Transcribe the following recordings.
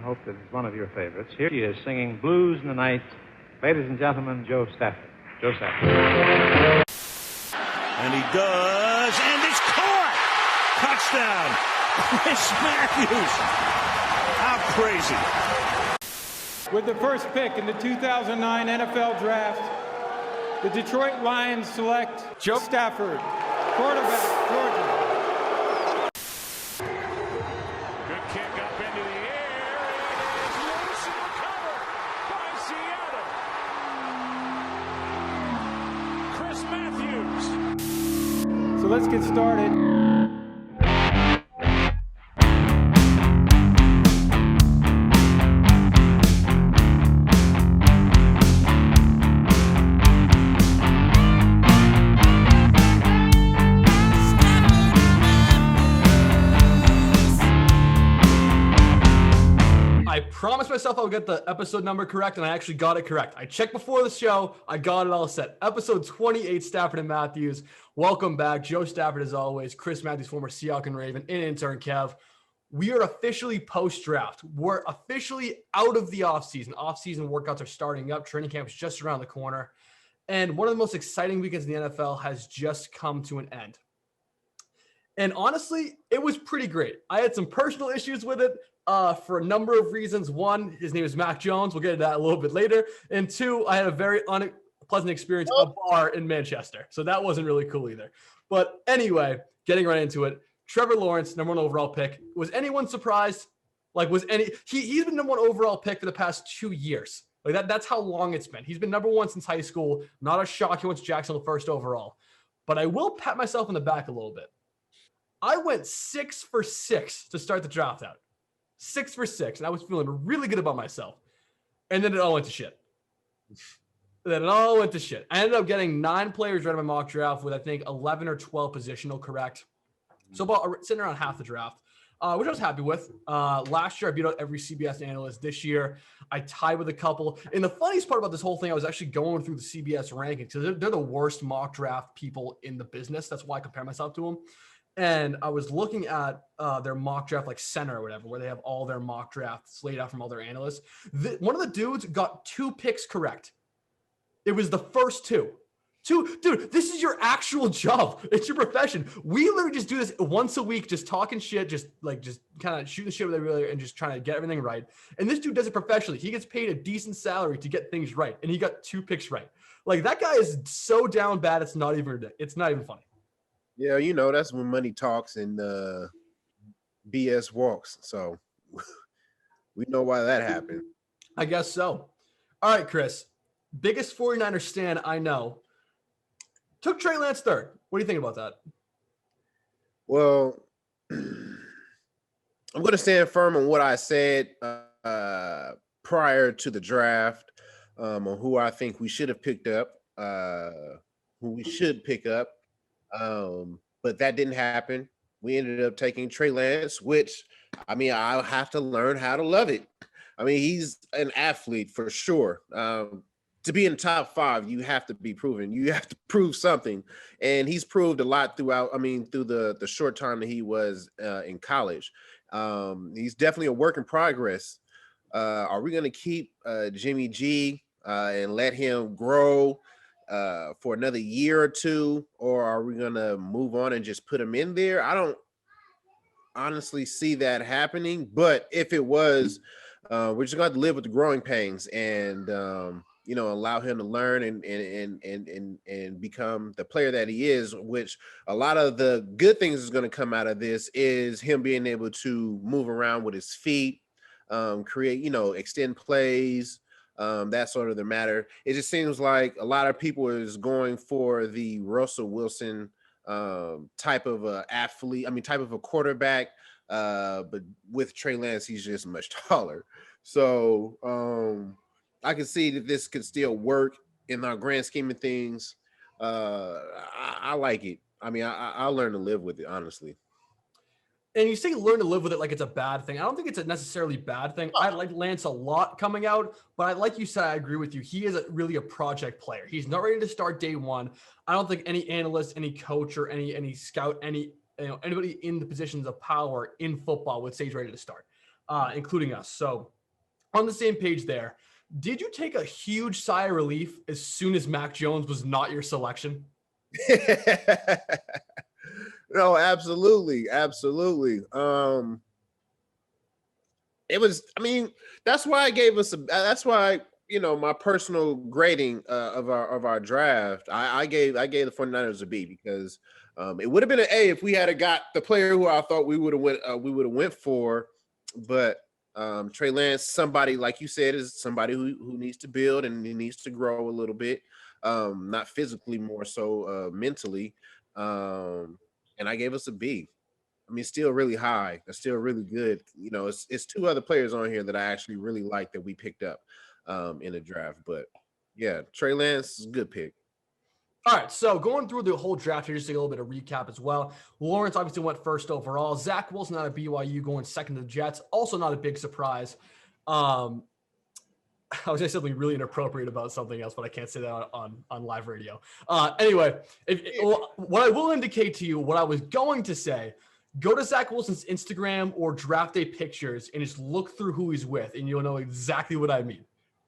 hope that it's one of your favorites. Here he is singing Blues in the Night. Ladies and gentlemen, Joe Stafford. Joe Stafford. And he does, and it's caught! Touchdown! Chris Matthews! How crazy. With the first pick in the 2009 NFL Draft, the Detroit Lions select Joe Stafford, quarterback, Georgia. Good kick up into the air. It is loose and recovered by Seattle. Chris Matthews. So let's get started. Promised myself I would get the episode number correct, and I actually got it correct. I checked before the show. I got it all set. Episode 28, Stafford and Matthews. Welcome back. Joe Stafford, as always. Chris Matthews, former Seahawk and Raven, and Intern Kev. We are officially post-draft. We're officially out of the offseason. Off-season workouts are starting up. Training camp is just around the corner. And one of the most exciting weekends in the NFL has just come to an end. And honestly, it was pretty great. I had some personal issues with it. For a number of reasons. One, his name is Mac Jones. We'll get to that a little bit later. And two, I had a very unpleasant experience at a bar in Manchester. So that wasn't really cool either. But anyway, getting right into it. Trevor Lawrence, number 1 overall pick. Was anyone surprised? He's been number 1 overall pick for the past 2 years. That's how long it's been. He's been number 1 since high school. Not a shock he went to Jacksonville first overall. But I will pat myself on the back a little bit. I went 6 for 6 to start the draft out. 6 for 6, and I was feeling really good about myself. And then it all went to shit. I ended up getting 9 players right in my mock draft with, I think, 11 or 12 positional correct. So about sitting around half the draft, which I was happy with. Last year, I beat out every CBS analyst. This year, I tied with a couple. And the funniest part about this whole thing, I was actually going through the CBS rankings because they're the worst mock draft people in the business. That's why I compare myself to them. And I was looking at their mock draft, like center or whatever, where they have all their mock drafts laid out from all their analysts. One of the dudes got 2 picks correct. It was the first 2. Dude, this is your actual job. It's your profession. We literally just do this once a week, just talking shit, just kind of shooting shit with everybody and just trying to get everything right. And this dude does it professionally. He gets paid a decent salary to get things right. And he got 2 picks right. That guy is so down bad, it's not even funny. Yeah, that's when money talks and BS walks. So we know why that happened. I guess so. All right, Chris. Biggest 49er stan I know. Took Trey Lance 3rd. What do you think about that? Well, I'm going to stand firm on what I said prior to the draft on who I think we should have picked up, who we should pick up. But that didn't happen. We ended up taking Trey Lance, which, I'll have to learn how to love it. He's an athlete for sure. To be in the top 5, you have to be proven. You have to prove something. And he's proved a lot through the short time that he was in college. He's definitely a work in progress. Are we going to keep Jimmy G and let him grow for another year or 2, or are we going to move on and just put him in there? I don't honestly see that happening, but if it was, we're just going to have to live with the growing pains and, allow him to learn and become the player that he is, which a lot of the good things is going to come out of this is him being able to move around with his feet, create, extend plays, that sort of the matter. It just seems like a lot of people is going for the Russell Wilson type of a athlete. Type of a quarterback. But with Trey Lance, he's just much taller. So I can see that this could still work in our grand scheme of things. I like it. I'll learn to live with it, honestly. And you say learn to live with it like it's a bad thing. I don't think it's a necessarily bad thing. I like Lance a lot coming out, but like you said, I agree with you. He is really a project player. He's not ready to start day one. I don't think any analyst, any coach, or any scout, anybody in the positions of power in football would say he's ready to start. including us. So on the same page there. Did you take a huge sigh of relief as soon as Mac Jones was not your selection? No, absolutely. Absolutely. It was, I mean, that's why I gave us that's why, my personal grading of our draft, I gave the 49ers a B because it would have been an A if we had got the player who I thought we would have went for, but Trey Lance, somebody like you said, is somebody who needs to build and he needs to grow a little bit, not physically, more so mentally. And I gave us a B. I mean, still really high. It's still really good. It's two other players on here that I actually really like that we picked up in the draft. But yeah, Trey Lance is a good pick. All right, so going through the whole draft here, just to get a little bit of recap as well. Lawrence obviously went first overall. Zach Wilson out of BYU going second to the Jets. Also not a big surprise. I was going to say something really inappropriate about something else, but I can't say that on live radio. Anyway, what I will indicate to you, what I was going to say, go to Zach Wilson's Instagram or draft day pictures and just look through who he's with, and you'll know exactly what I mean.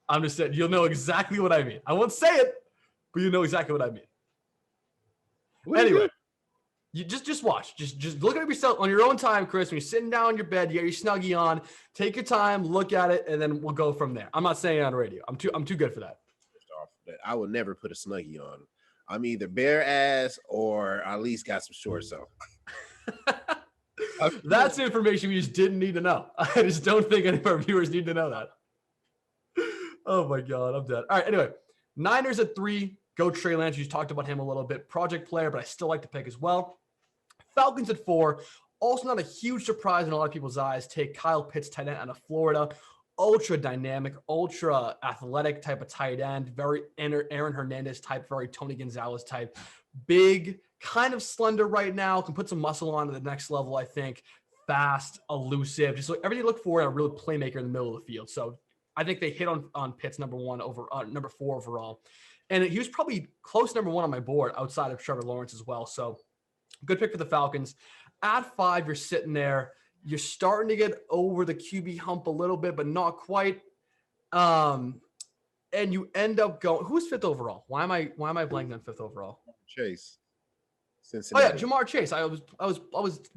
I'm just saying, you'll know exactly what I mean. I won't say it, but you know exactly what I mean. Anyway, you just watch. Just look at it yourself on your own time, Chris. When you're sitting down in your bed, you got your Snuggie on. Take your time, look at it, and then we'll go from there. I'm not saying it on radio. I'm too good for that. First off, I would never put a Snuggie on. I'm either bare ass or at least got some shorts on. That's information we just didn't need to know. I just don't think any of our viewers need to know that. Oh my God, I'm dead. All right, anyway, Niners at 3. Go Trey Lance. You just talked about him a little bit. Project player, but I still like the pick as well. Falcons at 4. Also not a huge surprise in a lot of people's eyes. Take Kyle Pitts, tight end out of Florida. Ultra dynamic, ultra athletic type of tight end. Very Aaron Hernandez type, very Tony Gonzalez type. Big, kind of slender right now. Can put some muscle on to the next level, I think. Fast, elusive. Just like everything you look for in a real playmaker in the middle of the field. So I think they hit on Pitts number 4 overall. And he was probably close number 1 on my board outside of Trevor Lawrence as well. So good pick for the Falcons. At 5, you're sitting there. You're starting to get over the QB hump a little bit, but not quite. And you end up going. Who's 5th overall? Why am I blanking on 5th overall? Chase. Cincinnati. Oh yeah, Jamar Chase. I was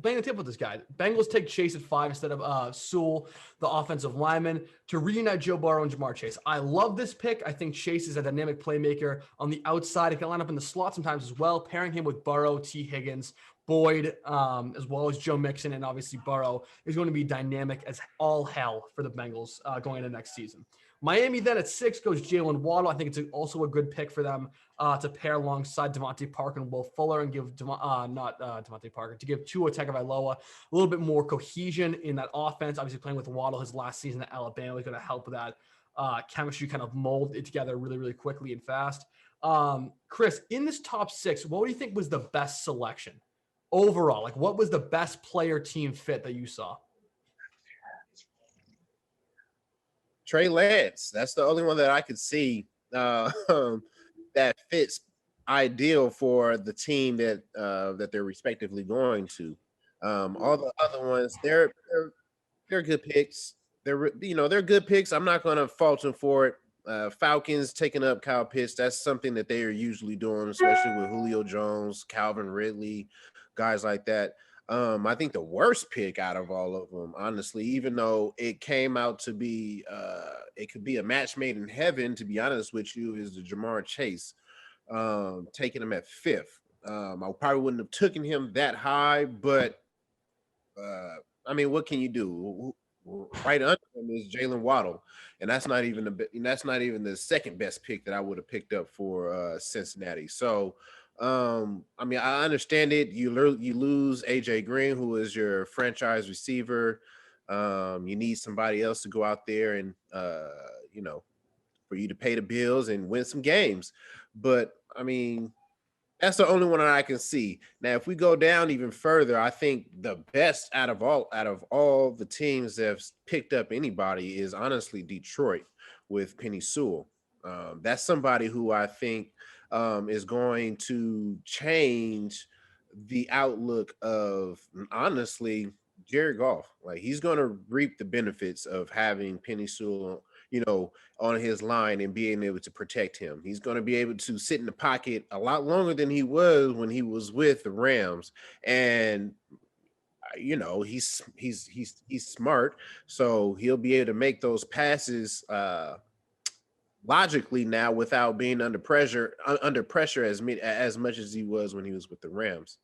playing the tip with this guy. Bengals take Chase at 5 instead of Sewell, the offensive lineman, to reunite Joe Burrow and Jamar Chase. I love this pick. I think Chase is a dynamic playmaker on the outside. He can line up in the slot sometimes as well. Pairing him with Burrow, T. Higgins, Boyd, as well as Joe Mixon, and obviously Burrow is going to be dynamic as all hell for the Bengals going into next season. Miami then at 6 goes Jalen Waddle. I think it's also a good pick for them to pair alongside Devontae Parker and Will Fuller and give Devontae Parker to give Tua Tagovailoa a little bit more cohesion in that offense. Obviously playing with Waddle his last season at Alabama is going to help with that chemistry kind of mold it together really, really quickly and fast. Chris, in this top 6, what do you think was the best selection overall? Like what was the best player team fit that you saw? Trey Lance. That's the only one that I could see that fits ideal for the team that they're respectively going to. All the other ones, they're good picks. They're good picks. I'm not going to fault them for it. Falcons taking up Kyle Pitts. That's something that they are usually doing, especially with Julio Jones, Calvin Ridley, guys like that. I think the worst pick out of all of them, honestly, even though it came out to be, it could be a match made in heaven, to be honest with you, is the Jamar Chase, taking him at 5th. I probably wouldn't have taken him that high, but I mean, what can you do? Right under him is Jalen Waddle, and that's not even the second best pick that I would have picked up for Cincinnati. So. I mean, I understand it. You lose AJ Green, who is your franchise receiver. You need somebody else to go out there and for you to pay the bills and win some games. But I mean, that's the only one that I can see. Now, if we go down even further, I think the best out of all the teams that have picked up anybody is honestly Detroit with Penei Sewell. That's somebody who I think is going to change the outlook of, honestly, Jared Goff, like he's going to reap the benefits of having Penny Sewell, on his line and being able to protect him. He's going to be able to sit in the pocket a lot longer than he was when he was with the Rams, and he's smart, so he'll be able to make those passes logically now without being under pressure as much as he was when he was with the Rams.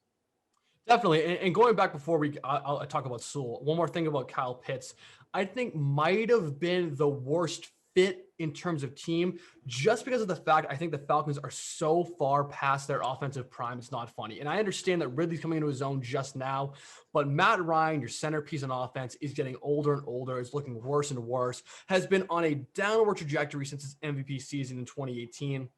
Definitely. And going back before I'll talk about Sewell, one more thing about Kyle Pitts, I think might have been the worst fit in terms of team, just because of the fact I think the Falcons are so far past their offensive prime. It's not funny. And I understand that Ridley's coming into his own just now, but Matt Ryan, your centerpiece on offense, is getting older and older, is looking worse and worse, has been on a downward trajectory since his MVP season in 2018.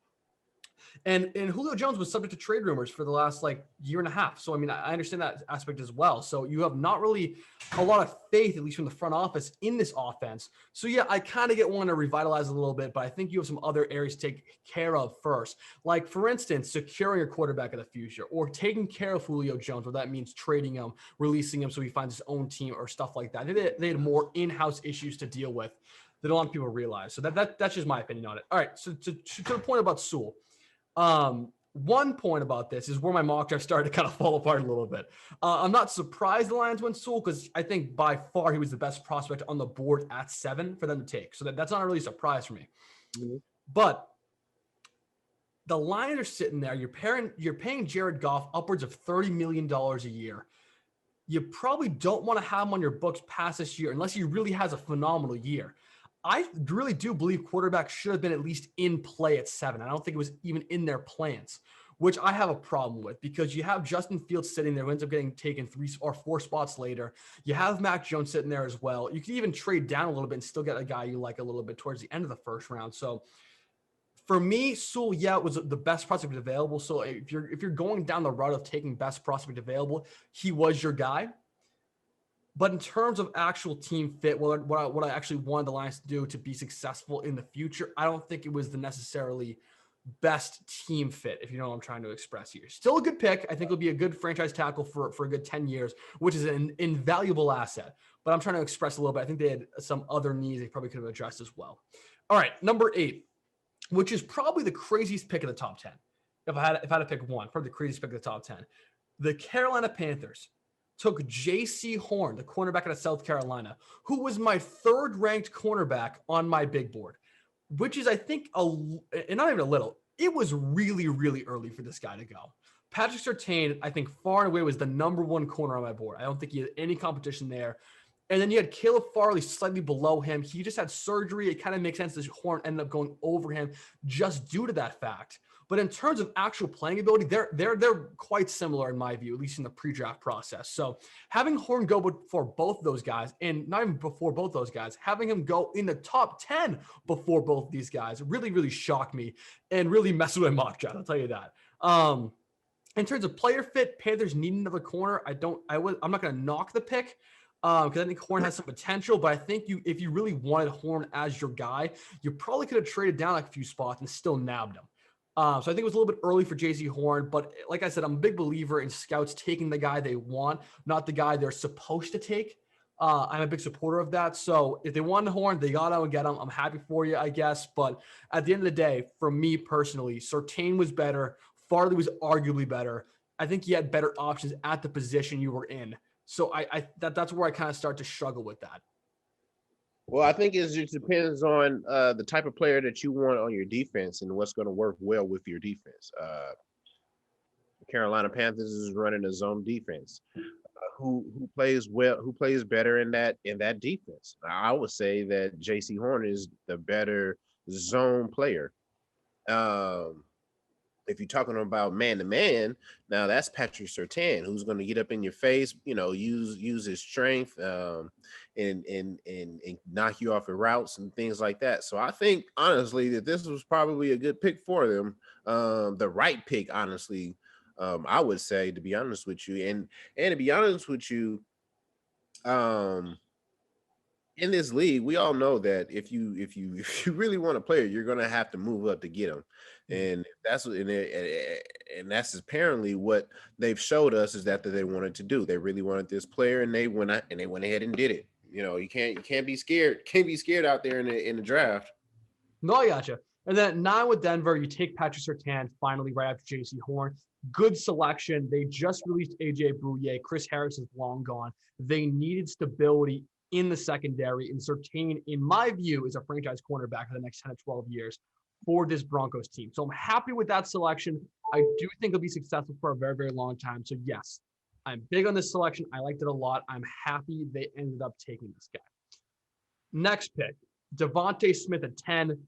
And Julio Jones was subject to trade rumors for the last year and a half. So, I mean, I understand that aspect as well. So you have not really a lot of faith, at least from the front office, in this offense. So, yeah, I kind of want to revitalize a little bit, but I think you have some other areas to take care of first. Like, for instance, securing your quarterback of the future or taking care of Julio Jones, where that means trading him, releasing him so he finds his own team or stuff like that. They had more in-house issues to deal with than a lot of people realize. So that's just my opinion on it. All right, so to the point about Sewell. One point about this is where my mock draft started to kind of fall apart a little bit. I'm not surprised the Lions went Sewell because I think by far he was the best prospect on the board at 7 for them to take. So that's not really a surprise for me. Mm-hmm. But the Lions are sitting there. You're paying Jared Goff upwards of $30 million a year. You probably don't want to have him on your books past this year unless he really has a phenomenal year. I really do believe quarterback should have been at least in play at 7. I don't think it was even in their plans, which I have a problem with because you have Justin Fields sitting there who ends up getting taken 3 or 4 spots later. You have Mac Jones sitting there as well. You can even trade down a little bit and still get a guy you like a little bit towards the end of the first round. So for me, Sewell, it was the best prospect available. So if you're going down the route of taking best prospect available, he was your guy. But in terms of actual team fit, what I actually wanted the Lions to do to be successful in the future, I don't think it was the necessarily best team fit, if you know what I'm trying to express here. Still a good pick. I think it'll be a good franchise tackle for a good 10 years, which is an invaluable asset. But I'm trying to express a little bit. I think they had some other needs they probably could have addressed as well. All right, number 8, which is probably the craziest pick of the top 10. If I had to pick one, probably the craziest pick of the top 10. The Carolina Panthers took J.C. Horn, the cornerback out of South Carolina, who was my 3rd-ranked cornerback on my big board, which is, I think, and not even a little. It was really, really early for this guy to go. Patrick Surtain, I think, far and away was the number 1 corner on my board. I don't think he had any competition there. And then you had Caleb Farley slightly below him. He just had surgery. It kind of makes sense that Horn ended up going over him just due to that fact. But in terms of actual playing ability, they're quite similar in my view, at least in the pre-draft process. So having Horn go before both those guys, and not even before both those guys, having him go in the top 10 before both these guys really, really shocked me and really messed with my mock draft. I'll tell you that. In terms of player fit, Panthers need another corner. I'm not going to knock the pick because I think Horn has some potential, but I think if you really wanted Horn as your guy, you probably could have traded down a few spots and still nabbed him. So I think it was a little bit early for J.C. Horn, but like I said, I'm a big believer in scouts taking the guy they want, not the guy they're supposed to take. I'm a big supporter of that. So if they wanted Horn, they got to get him. I'm happy for you, I guess. But at the end of the day, for me personally, Surtain was better. Farley was arguably better. I think he had better options at the position you were in. So that's where I kind of start to struggle with that. Well, I think it just depends on the type of player that you want on your defense and what's going to work well with your defense. The Carolina Panthers is running a zone defense. Who plays well? Who plays better in that defense? I would say that J.C. Horn is the better zone player. If you're talking about man to man, now that's Patrick Surtain, who's going to get up in your face, use his strength, and knock you off your routes and things like that. So I think honestly that this was probably a good pick for them, the right pick, honestly. I would say, to be honest with you, and to be honest with you, in this league, we all know that if you really want a player, you're gonna have to move up to get him, and that's apparently what they've showed us is that they wanted to do. They really wanted this player, and they went ahead and did it. You know, you can't be scared. Can't be scared out there in the draft. No, I gotcha. And then at 9 with Denver, you take Patrick Surtain finally right after J.C. Horn. Good selection. They just released A.J. Bouye. Chris Harris is long gone. They needed stability in the secondary, and Surtain, in my view, is a franchise cornerback for the next 10 to 12 years for this Broncos team. So I'm happy with that selection. I do think it'll be successful for a very, very long time. So yes, I'm big on this selection. I liked it a lot. I'm happy they ended up taking this guy. Next pick, Devontae Smith at 10.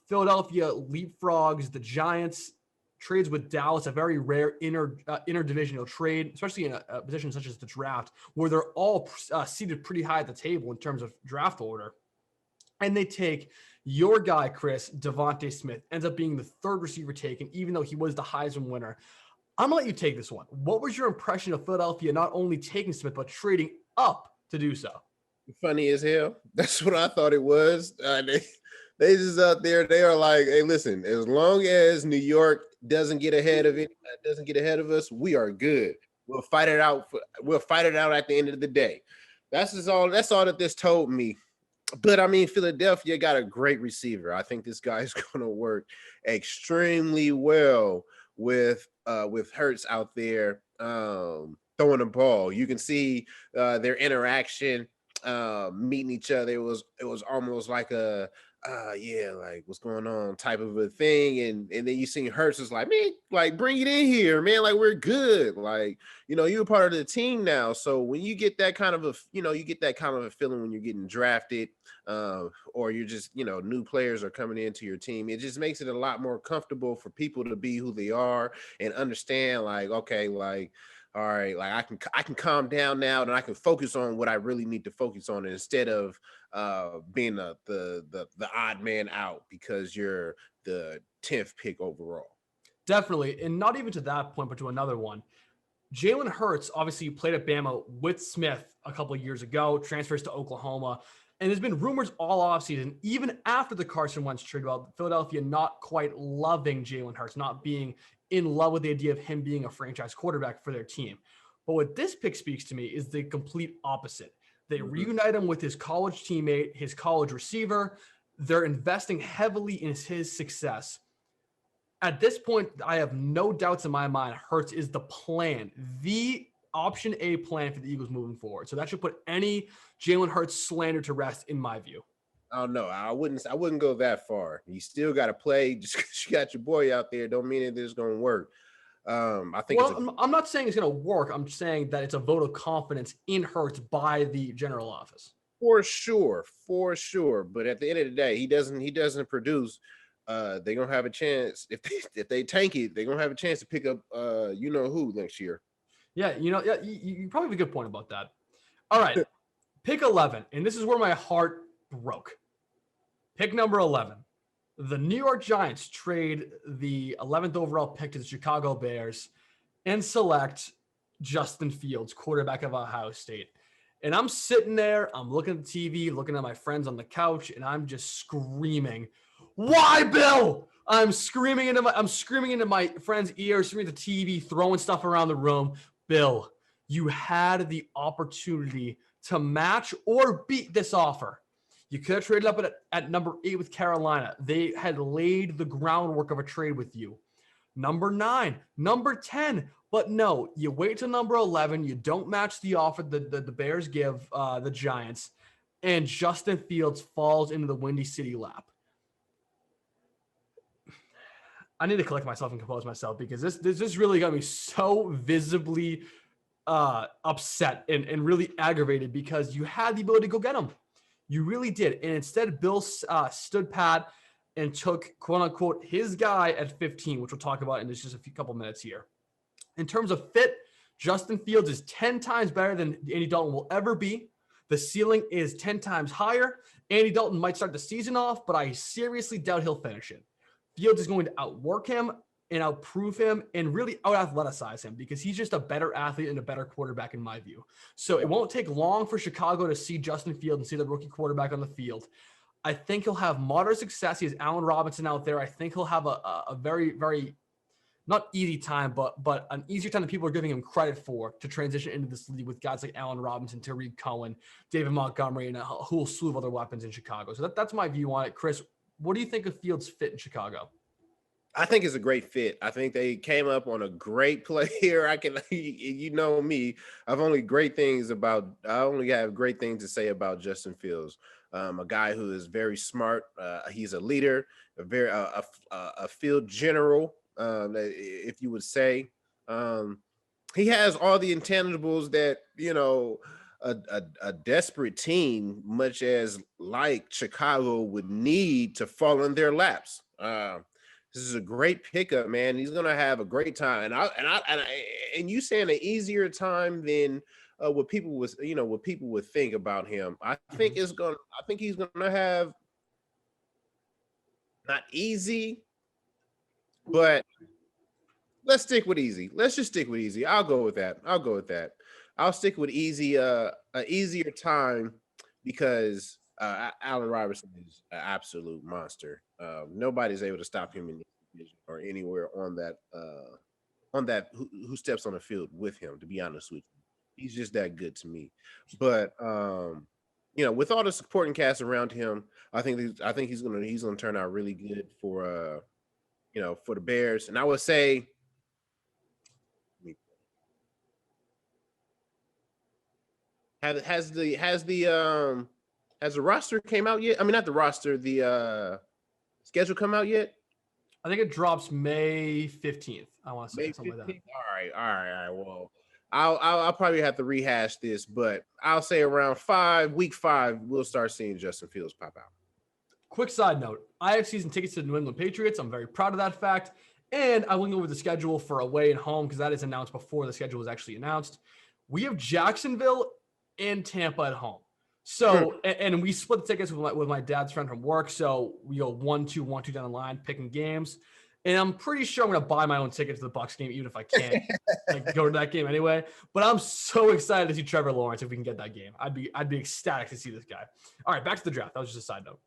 Philadelphia leapfrogs the Giants, trades with Dallas, a very rare interdivisional trade, especially in a position such as the draft, where they're all seated pretty high at the table in terms of draft order. And they take your guy, Chris, Devontae Smith, ends up being the third receiver taken, even though he was the Heisman winner. I'm going to let you take this one. What was your impression of Philadelphia not only taking Smith, but trading up to do so? Funny as hell. That's what I thought it was. They just out there. They are like, hey, listen. As long as New York doesn't get ahead of us, we are good. We'll fight it out. We'll fight it out at the end of the day. That's all that this told me. But I mean, Philadelphia got a great receiver. I think this guy is going to work extremely well with Hurts out there throwing the ball. You can see their interaction, meeting each other. It was almost like a like what's going on type of a thing. And then you see Hurts is like, man, like bring it in here, man. Like we're good. Like, you're a part of the team now. So when you get that kind of a feeling when you're getting drafted, or you're just, new players are coming into your team, it just makes it a lot more comfortable for people to be who they are and understand like, okay, like, all right, like I can calm down now and I can focus on what I really need to focus on instead of being the odd man out because you're the 10th pick overall. Definitely. And not even to that point, but to another one. Jalen Hurts obviously played at Bama with Smith a couple of years ago, transfers to Oklahoma. And there's been rumors all offseason, even after the Carson Wentz trade, about Philadelphia not quite loving Jalen Hurts, not being in love with the idea of him being a franchise quarterback for their team. But what this pick speaks to me is the complete opposite. They reunite him with his college teammate, his college receiver. They're investing heavily in his success. At this point, I have no doubts in my mind, Hurts is the plan, the option A plan for the Eagles moving forward. So that should put any Jalen Hurts slander to rest, in my view. Oh no, I wouldn't go that far. You still got to play. Just because you got your boy out there, don't mean that it's going to work. I think. Well, I'm not saying it's going to work. I'm saying that it's a vote of confidence in Hurts by the general office. For sure. But at the end of the day, he doesn't produce. They're gonna have a chance if they tank it. They're gonna have a chance to pick up who next year. Yeah, you probably have a good point about that. All right, pick 11, and this is where my heart broke. Pick number 11. The New York Giants trade the 11th overall pick to the Chicago Bears and select Justin Fields, quarterback of Ohio State. And I'm sitting there, I'm looking at the TV, looking at my friends on the couch, and I'm just screaming, "Why, Bill?" I'm screaming into my friend's ears, screaming at the TV, throwing stuff around the room. Bill, you had the opportunity to match or beat this offer. You could have traded up at number 8 with Carolina. They had laid the groundwork of a trade with you. Number 9, number 10. But no, you wait till number 11. You don't match the offer the Bears give the Giants. And Justin Fields falls into the Windy City lap. I need to collect myself and compose myself because this really got me so visibly upset and really aggravated because you had the ability to go get him. You really did. And instead, Bill stood pat and took, quote unquote, his guy at 15, which we'll talk about in just a couple minutes here. In terms of fit, Justin Fields is 10 times better than Andy Dalton will ever be. The ceiling is 10 times higher. Andy Dalton might start the season off, but I seriously doubt he'll finish it. Fields is going to outwork him. and outprove him and really out-athleticize him because he's just a better athlete and a better quarterback in my view. So it won't take long for Chicago to see Justin Fields and see the rookie quarterback on the field. I think he'll have moderate success. He has Allen Robinson out there. I think he'll have a very, very not easy time, but an easier time than people are giving him credit for to transition into this league with guys like Allen Robinson, Tariq Cohen, David Montgomery, and a whole slew of other weapons in Chicago. So that's my view on it. Chris, what do you think of Fields' fit in Chicago? I think it's a great fit. I think they came up on a great player. You know me, I only have great things to say about Justin Fields. A guy who is very smart. He's a leader, a field general, if you would say. He has all the intangibles that, a desperate team, much as like Chicago, would need to fall in their laps. This is a great pickup, man. He's gonna have a great time, and you saying an easier time than what people would think about him. I think he's gonna have not easy, but let's stick with easy. Let's just stick with easy. I'll go with that. I'll stick with easy. An easier time because Allen Robinson is an absolute monster. Nobody's able to stop him in the division or anywhere on that who steps on the field with him. To be honest with you, he's just that good to me. But with all the supporting cast around him, I think he's gonna turn out really good for for the Bears. And I would say, has the roster came out yet? I mean, not the roster, the schedule come out yet? I think it drops May 15th. I want to say something 15th? like that. All right. Well, I'll probably have to rehash this, but I'll say around week 5, we'll start seeing Justin Fields pop out. Quick side note, I have season tickets to the New England Patriots. I'm very proud of that fact. And I went over the schedule for away and home because that is announced before the schedule was actually announced. We have Jacksonville and Tampa at home. So, and we split the tickets with my dad's friend from work. So we go 1-2 down the line, picking games. And I'm pretty sure I'm going to buy my own ticket to the Bucs game, even if I can't go to that game anyway. But I'm so excited to see Trevor Lawrence if we can get that game. I'd be ecstatic to see this guy. All right, back to the draft. That was just a side note.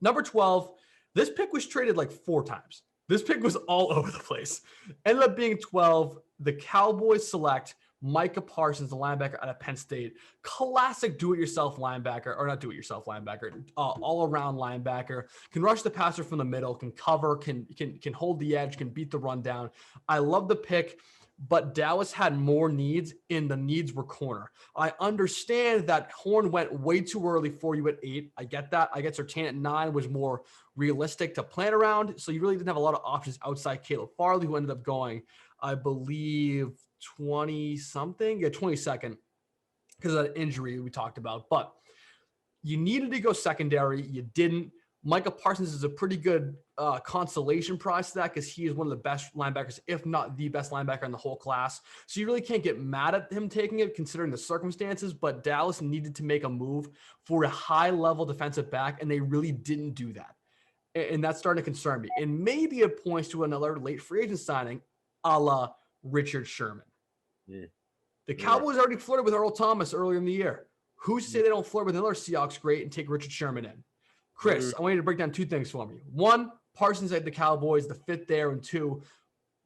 Number 12, this pick was traded like 4 times. This pick was all over the place. Ended up being 12. The Cowboys select Micah Parsons, the linebacker out of Penn State. Classic do-it-yourself linebacker, or not do-it-yourself linebacker, all-around linebacker. Can rush the passer from the middle, can cover, can hold the edge, can beat the run down. I love the pick, but Dallas had more needs, and the needs were corner. I understand that Horn went way too early for you at 8. I get that. I get Surtain at 9 was more realistic to plan around, so you really didn't have a lot of options outside Caleb Farley, who ended up going, I believe, 22nd because of that injury we talked about. But you needed to go secondary. You didn't. Micah Parsons is a pretty good consolation prize to that because he is one of the best linebackers, if not the best linebacker in the whole class. So you really can't get mad at him taking it considering the circumstances, but Dallas needed to make a move for a high-level defensive back, and they really didn't do that. And that's starting to concern me. And maybe it points to another late free agent signing a la Richard Sherman. Yeah. The Cowboys already flirted with Earl Thomas earlier in the year. Who's to say they don't flirt with another Seahawks great and take Richard Sherman in? Chris, I want you to break down 2 things for me. 1, Parsons at the Cowboys, the fit there. And 2,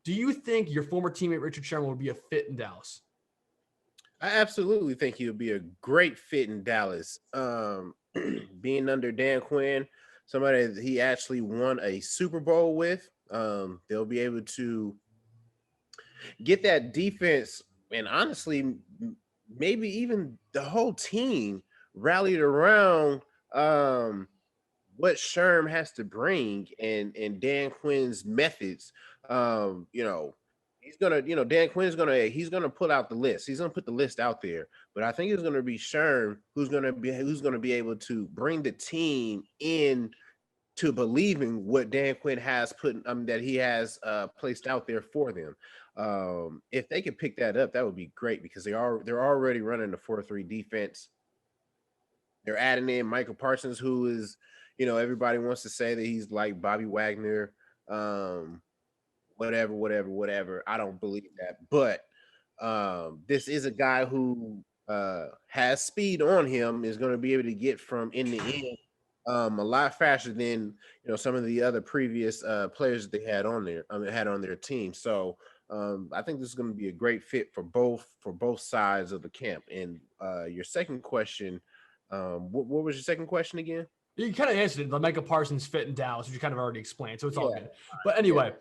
do you think your former teammate Richard Sherman would be a fit in Dallas? I absolutely think he would be a great fit in Dallas. Being under Dan Quinn, somebody that he actually won a Super Bowl with, they'll be able to get that defense, and honestly, maybe even the whole team rallied around what Sherm has to bring and Dan Quinn's methods. He's gonna, Dan Quinn's gonna put out the list. He's gonna put the list out there, but I think it's gonna be Sherm who's gonna be able to bring the team in to believing what Dan Quinn has that he has placed out there for them. If they could pick that up, that would be great because they're already running the 4-3 defense. They're adding in Michael Parsons, who is, everybody wants to say that he's like Bobby Wagner. whatever. I don't believe that. But this is a guy who has speed on him, is going to be able to get from in the end a lot faster than some of the other previous players that they had on their team. So I think this is going to be a great fit for both sides of the camp. And your second question, what was your second question again? You kind of answered it. The Micah Parsons fit in Dallas, which you kind of already explained, so it's all Yeah. good. But anyway,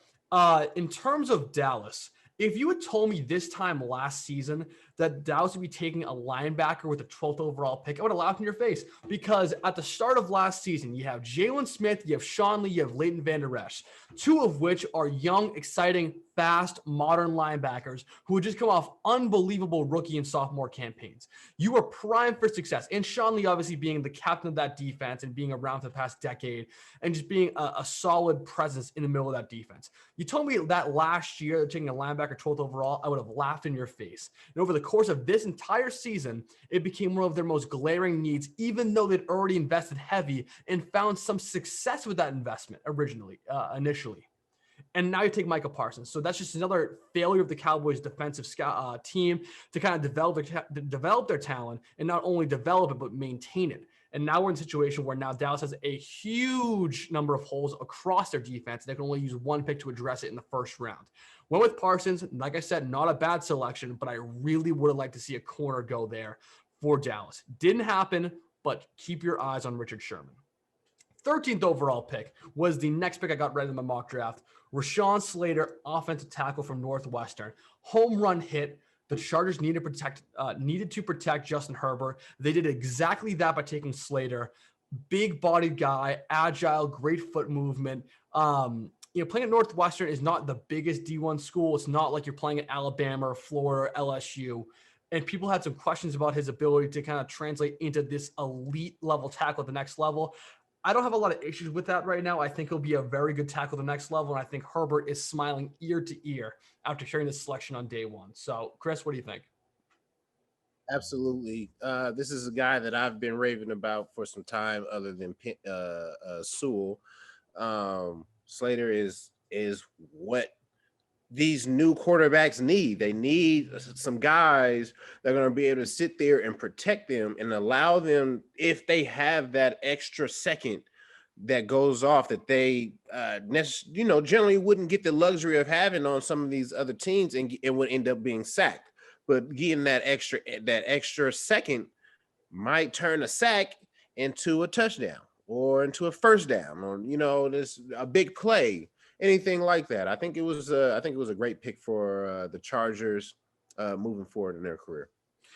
in terms of Dallas, if you had told me this time last season that Dallas would be taking a linebacker with the 12th overall pick, I would have laughed in your face, because at the start of last season, you have Jalen Smith, you have Sean Lee, you have Leighton Vander Esch, two of which are young, exciting, fast, modern linebackers who would just come off unbelievable rookie and sophomore campaigns. You were primed for success. And Sean Lee obviously being the captain of that defense and being around for the past decade and just being a solid presence in the middle of that defense. You told me that last year, taking a linebacker 12th overall, I would have laughed in your face. And over the course of this entire season, it became one of their most glaring needs, even though they'd already invested heavy and found some success with that investment initially. And now you take Micah Parsons. So that's just another failure of the Cowboys' defensive team to kind of develop their talent, and not only develop it, but maintain it. And now we're in a situation where now Dallas has a huge number of holes across their defense. They can only use one pick to address it in the first round. Went with Parsons. Like I said, not a bad selection, but I really would have liked to see a corner go there for Dallas. Didn't happen, but keep your eyes on Richard Sherman. 13th overall pick was the next pick I got ready in my mock draft. Rashawn Slater, offensive tackle from Northwestern. Home run hit. The Chargers needed to protect Justin Herbert. They did exactly that by taking Slater. Big-bodied guy, agile, great foot movement. Playing at Northwestern is not the biggest D1 school. It's not like you're playing at Alabama or Florida or LSU. And people had some questions about his ability to kind of translate into this elite level tackle at the next level. I don't have a lot of issues with that right now. I think he'll be a very good tackle at the next level, and I think Herbert is smiling ear to ear after hearing this selection on day one. So, Chris, what do you think? Absolutely. This is a guy that I've been raving about for some time other than Sewell. Slater is what these new quarterbacks need. They need some guys that are going to be able to sit there and protect them and allow them, if they have that extra second that goes off that they generally wouldn't get the luxury of having on some of these other teams, and it would end up being sacked. But getting that extra second might turn a sack into a touchdown or into a first down, or this a big play. Anything like that. I think it was a great pick for the Chargers moving forward in their career.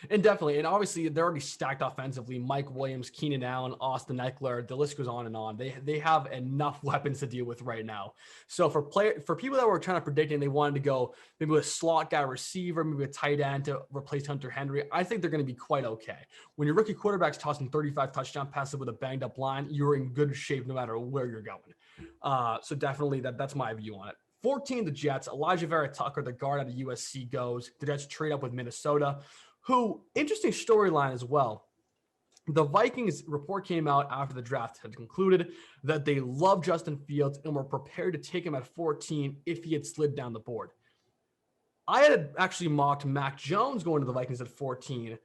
And definitely, and obviously they're already stacked offensively. Mike Williams, Keenan Allen, Austin Eckler, the list goes on and on. They have enough weapons to deal with right now. So for people that were trying to predict and they wanted to go maybe with a slot guy receiver, maybe a tight end to replace Hunter Henry, I think they're going to be quite okay. When your rookie quarterback's tossing 35 touchdown passes with a banged up line, you're in good shape no matter where you're going. So definitely that's my view on it. 14, the Jets. Elijah Vera Tucker, the guard out of USC, goes. The Jets trade up with Minnesota. Who, interesting storyline as well. The Vikings report came out after the draft had concluded that they love Justin Fields and were prepared to take him at 14 if he had slid down the board. I had actually mocked Mac Jones going to the Vikings at 14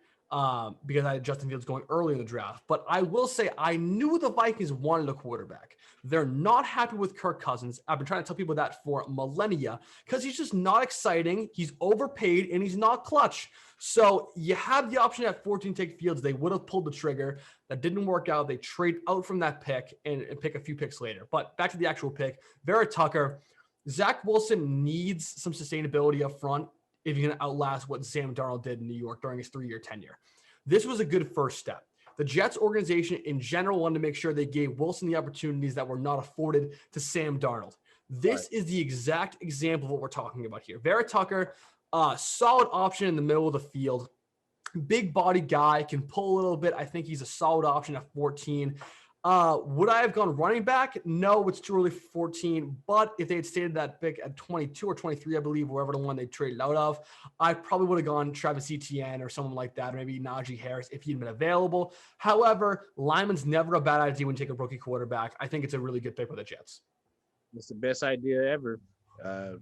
because I had Justin Fields going early in the draft. But I will say I knew the Vikings wanted a quarterback. They're not happy with Kirk Cousins. I've been trying to tell people that for millennia because he's just not exciting. He's overpaid and he's not clutch. So you have the option at 14 to take Fields. They would have pulled the trigger. That didn't work out. They trade out from that pick and pick a few picks later. But back to the actual pick, Vera Tucker. Zach Wilson needs some sustainability up front if he's going to outlast what Sam Darnold did in New York during his 3-year tenure. This was a good first step. The Jets organization in general wanted to make sure they gave Wilson the opportunities that were not afforded to Sam Darnold. This is the exact example of what we're talking about here. Vera Tucker, solid option in the middle of the field. Big body guy, can pull a little bit. I think he's a solid option at 14. Would I have gone running back? No, it's too early for 14. But if they had stated that pick at 22 or 23, I believe, wherever the one they traded out of, I probably would have gone Travis Etienne or someone like that, or maybe Najee Harris if he'd been available. However, lineman's never a bad idea when you take a rookie quarterback. I think it's a really good pick for the Jets. It's the best idea ever.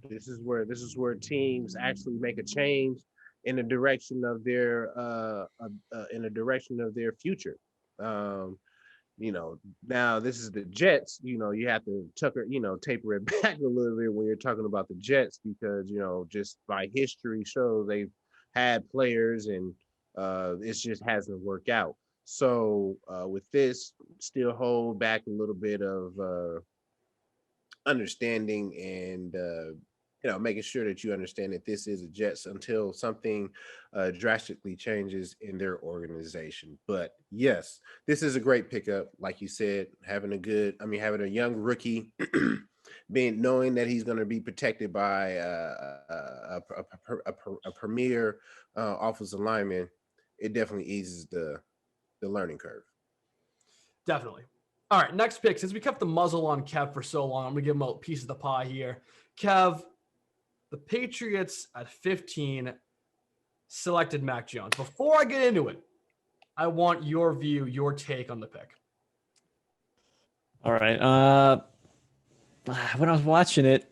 This is where teams actually make a change in the direction of their future. Um, now this is the Jets. You have to taper it back a little bit when you're talking about the Jets because just by history shows they've had players and it just hasn't worked out. So with this, still hold back a little bit of understanding and making sure that you understand that this is a Jets until something drastically changes in their organization. But yes, this is a great pickup, like you said, having a young rookie, knowing that he's going to be protected by a premier offensive lineman. It definitely eases the learning curve. Definitely. All right, next pick. Since we kept the muzzle on Kev for so long, I'm going to give him a piece of the pie here. Kev, the Patriots at 15 selected Mac Jones. Before I get into it, I want your view, your take on the pick. All right. When I was watching it,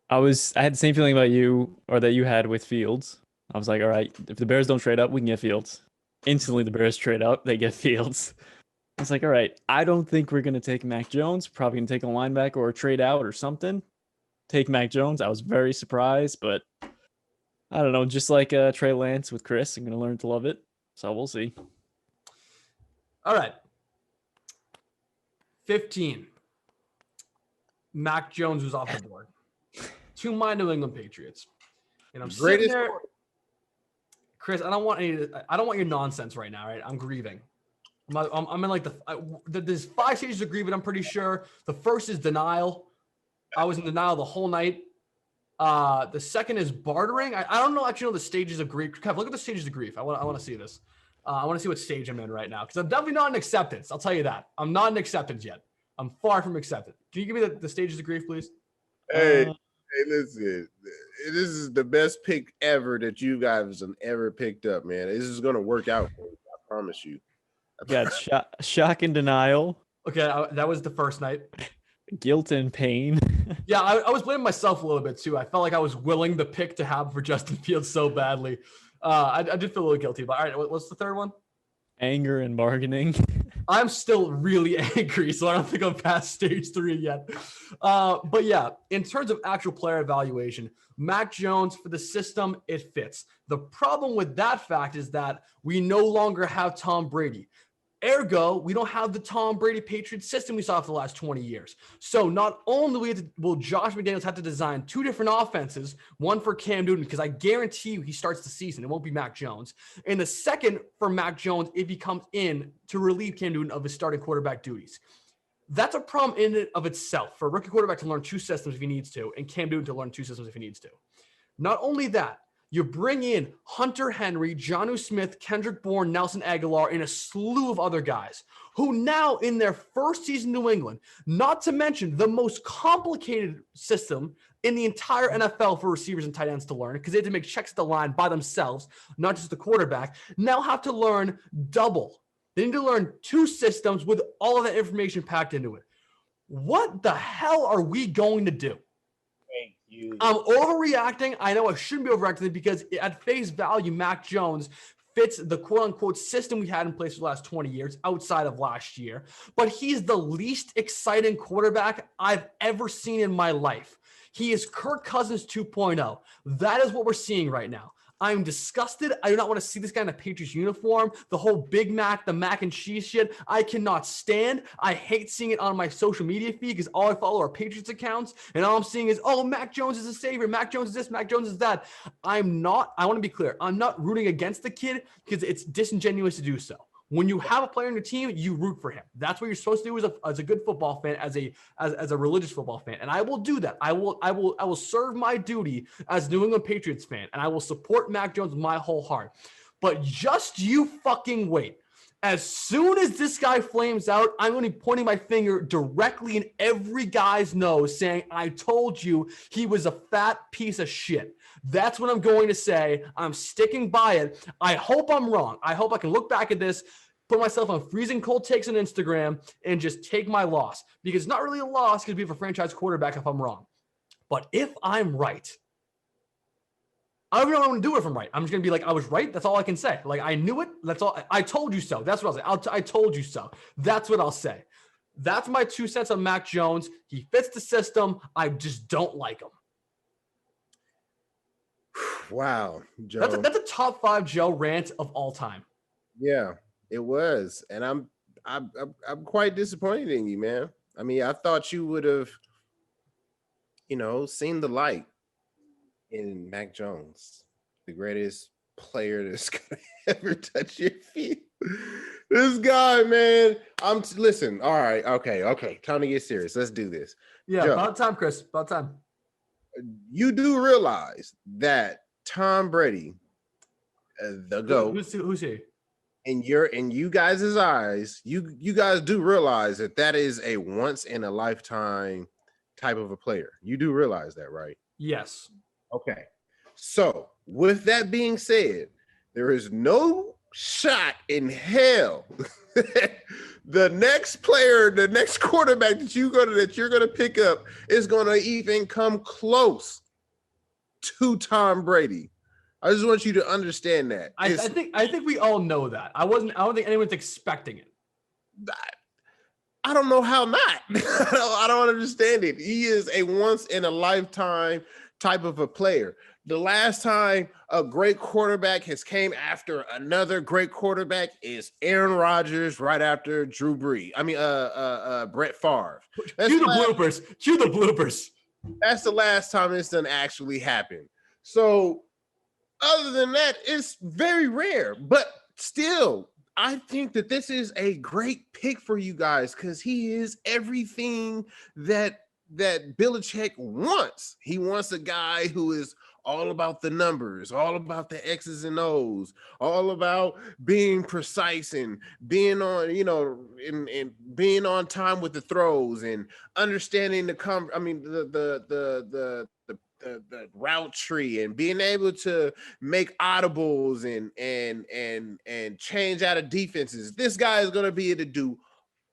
I had the same feeling about you or that you had with Fields. I was like, all right, if the Bears don't trade up, we can get Fields. Instantly, the Bears trade up, they get Fields. I was like, all right, I don't think we're going to take Mac Jones. Probably going to take a linebacker or a trade out or something. Take Mac Jones. I was very surprised, but I don't know. Just like Trey Lance with Chris, I'm going to learn to love it. So we'll see. All right. 15. Mac Jones was off the board. To my New England Patriots. And I'm sitting there. Chris, I don't want your nonsense right now, right? I'm grieving. I'm in like there's 5 stages of grieving, I'm pretty sure. The first is denial. I was in denial the whole night. The second is bartering. I don't know actually know the stages of grief. Kev, look at the stages of grief. I want to see this. I want to see what stage I'm in right now because I'm definitely not in acceptance. I'll tell you that. I'm not in acceptance yet. I'm far from accepted. Can you give me the stages of grief, please? Hey, listen. This is the best pick ever that you guys have ever picked up, man. This is going to work out for you. I promise you. Got shock and denial. Okay, that was the first night. Guilt and pain. Yeah, I was blaming myself a little bit too. I felt like I was willing the pick to have for Justin Fields so badly. I did feel a little guilty, but all right, what's the third one? Anger and bargaining. I'm still really angry, so I don't think I'm past stage 3 yet. But yeah, in terms of actual player evaluation, Mac Jones for the system, it fits. The problem with that fact is that we no longer have Tom Brady. Ergo, we don't have the Tom Brady Patriot system we saw for the last 20 years. So not only will Josh McDaniels have to design 2 different offenses, one for Cam Newton, because I guarantee you he starts the season. It won't be Mac Jones. And the second for Mac Jones, if he comes in to relieve Cam Newton of his starting quarterback duties. That's a problem in and of itself for a rookie quarterback to learn 2 systems if he needs to, and Cam Newton to learn 2 systems if he needs to. Not only that, you bring in Hunter Henry, Jonnu Smith, Kendrick Bourne, Nelson Aguilar, and a slew of other guys who now in their first season in New England, not to mention the most complicated system in the entire NFL for receivers and tight ends to learn because they had to make checks at the line by themselves, not just the quarterback, now have to learn double. They need to learn 2 systems with all of that information packed into it. What the hell are we going to do? I'm overreacting. I know I shouldn't be overreacting because at face value, Mac Jones fits the quote-unquote system we had in place for the last 20 years outside of last year. But he's the least exciting quarterback I've ever seen in my life. He is Kirk Cousins 2.0. That is what we're seeing right now. I'm disgusted. I do not want to see this guy in a Patriots uniform. The whole Big Mac, the mac and cheese shit, I cannot stand. I hate seeing it on my social media feed because all I follow are Patriots accounts. And all I'm seeing is, oh, Mac Jones is a savior. Mac Jones is this, Mac Jones is that. I want to be clear. I'm not rooting against the kid because it's disingenuous to do so. When you have a player on your team, you root for him. That's what you're supposed to do as a good football fan, as a religious football fan. And I will do that. I will serve my duty as a New England Patriots fan, and I will support Mac Jones with my whole heart. But just you fucking wait. As soon as this guy flames out, I'm going to be pointing my finger directly in every guy's nose saying, I told you he was a fat piece of shit. That's what I'm going to say. I'm sticking by it. I hope I'm wrong. I hope I can look back at this, put myself on freezing cold takes on Instagram, and just take my loss. Because it's not really a loss because we have a franchise quarterback if I'm wrong. But if I'm right, I don't know what I'm going to do if I'm right. I'm just going to be like, I was right. That's all I can say. Like, I knew it. That's all. I told you so. That's what I'll say. I told you so. That's what I'll say. That's my 2 cents on Mac Jones. He fits the system. I just don't like him. Wow, Joe. That's a top 5 Joe rant of all time. Yeah, it was. And I'm quite disappointed in you, man. I mean, I thought you would have, seen the light in Mac Jones, the greatest player that's gonna ever touch your feet. This guy, man. Listen. All right. Okay. Time to get serious. Let's do this. Yeah, Joe, about time, Chris. About time. You do realize that Tom Brady, the GOAT, Who's he? in you guys' eyes, you guys do realize that is a once in a lifetime type of a player. You do realize that, right? Yes. Okay. So with that being said, there is no shot in hell the next player, the next quarterback that you're gonna pick up is gonna even come close to Tom Brady. I just want you to understand that. I think we all know that. I don't think anyone's expecting it. I don't know how not. I don't understand it. He is a once in a lifetime type of a player. The last time a great quarterback has came after another great quarterback is Aaron Rodgers right after Drew Brees. I mean, Brett Favre. Cue the bloopers. That's the last time this done actually happened. So other than that, it's very rare, but still, I think that this is a great pick for you guys because he is everything that Belichick wants. He wants a guy who is all about the numbers, all about the X's and O's, all about being precise and being on, and being on time with the throws and understanding the route tree and being able to make audibles and change out of defenses. This guy is going to be able to do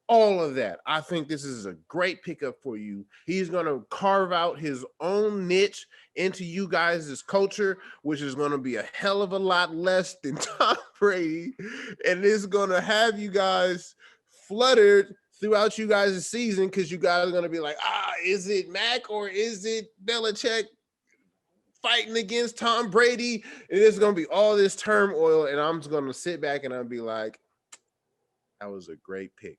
all of that. I think this is a great pickup for you. He's going to carve out his own niche into you guys' culture, which is going to be a hell of a lot less than Tom Brady. And it's going to have you guys fluttered throughout you guys' season because you guys are going to be like, is it Mac or is it Belichick fighting against Tom Brady? And it's going to be all this turmoil. And I'm just going to sit back and I'll be like, that was a great pick.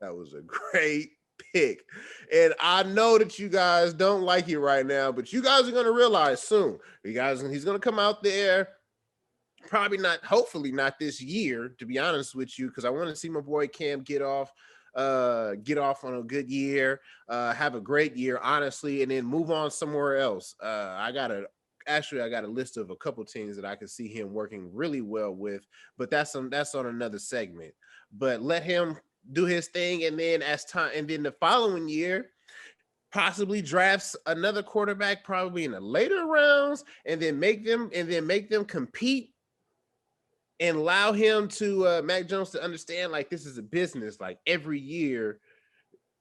That was a great pick. And I know that you guys don't like it right now, but you guys are going to realize soon. He's going to come out there. Probably not, hopefully not this year, to be honest with you, because I want to see my boy Cam get off on a good year, have a great year, honestly, and then move on somewhere else. I got a list of a couple teams that I could see him working really well with, but that's on another segment. But let him do his thing, and then the following year, possibly drafts another quarterback, probably in the later rounds, and then make them compete, and allow him to Mac Jones to understand like this is a business. Like every year,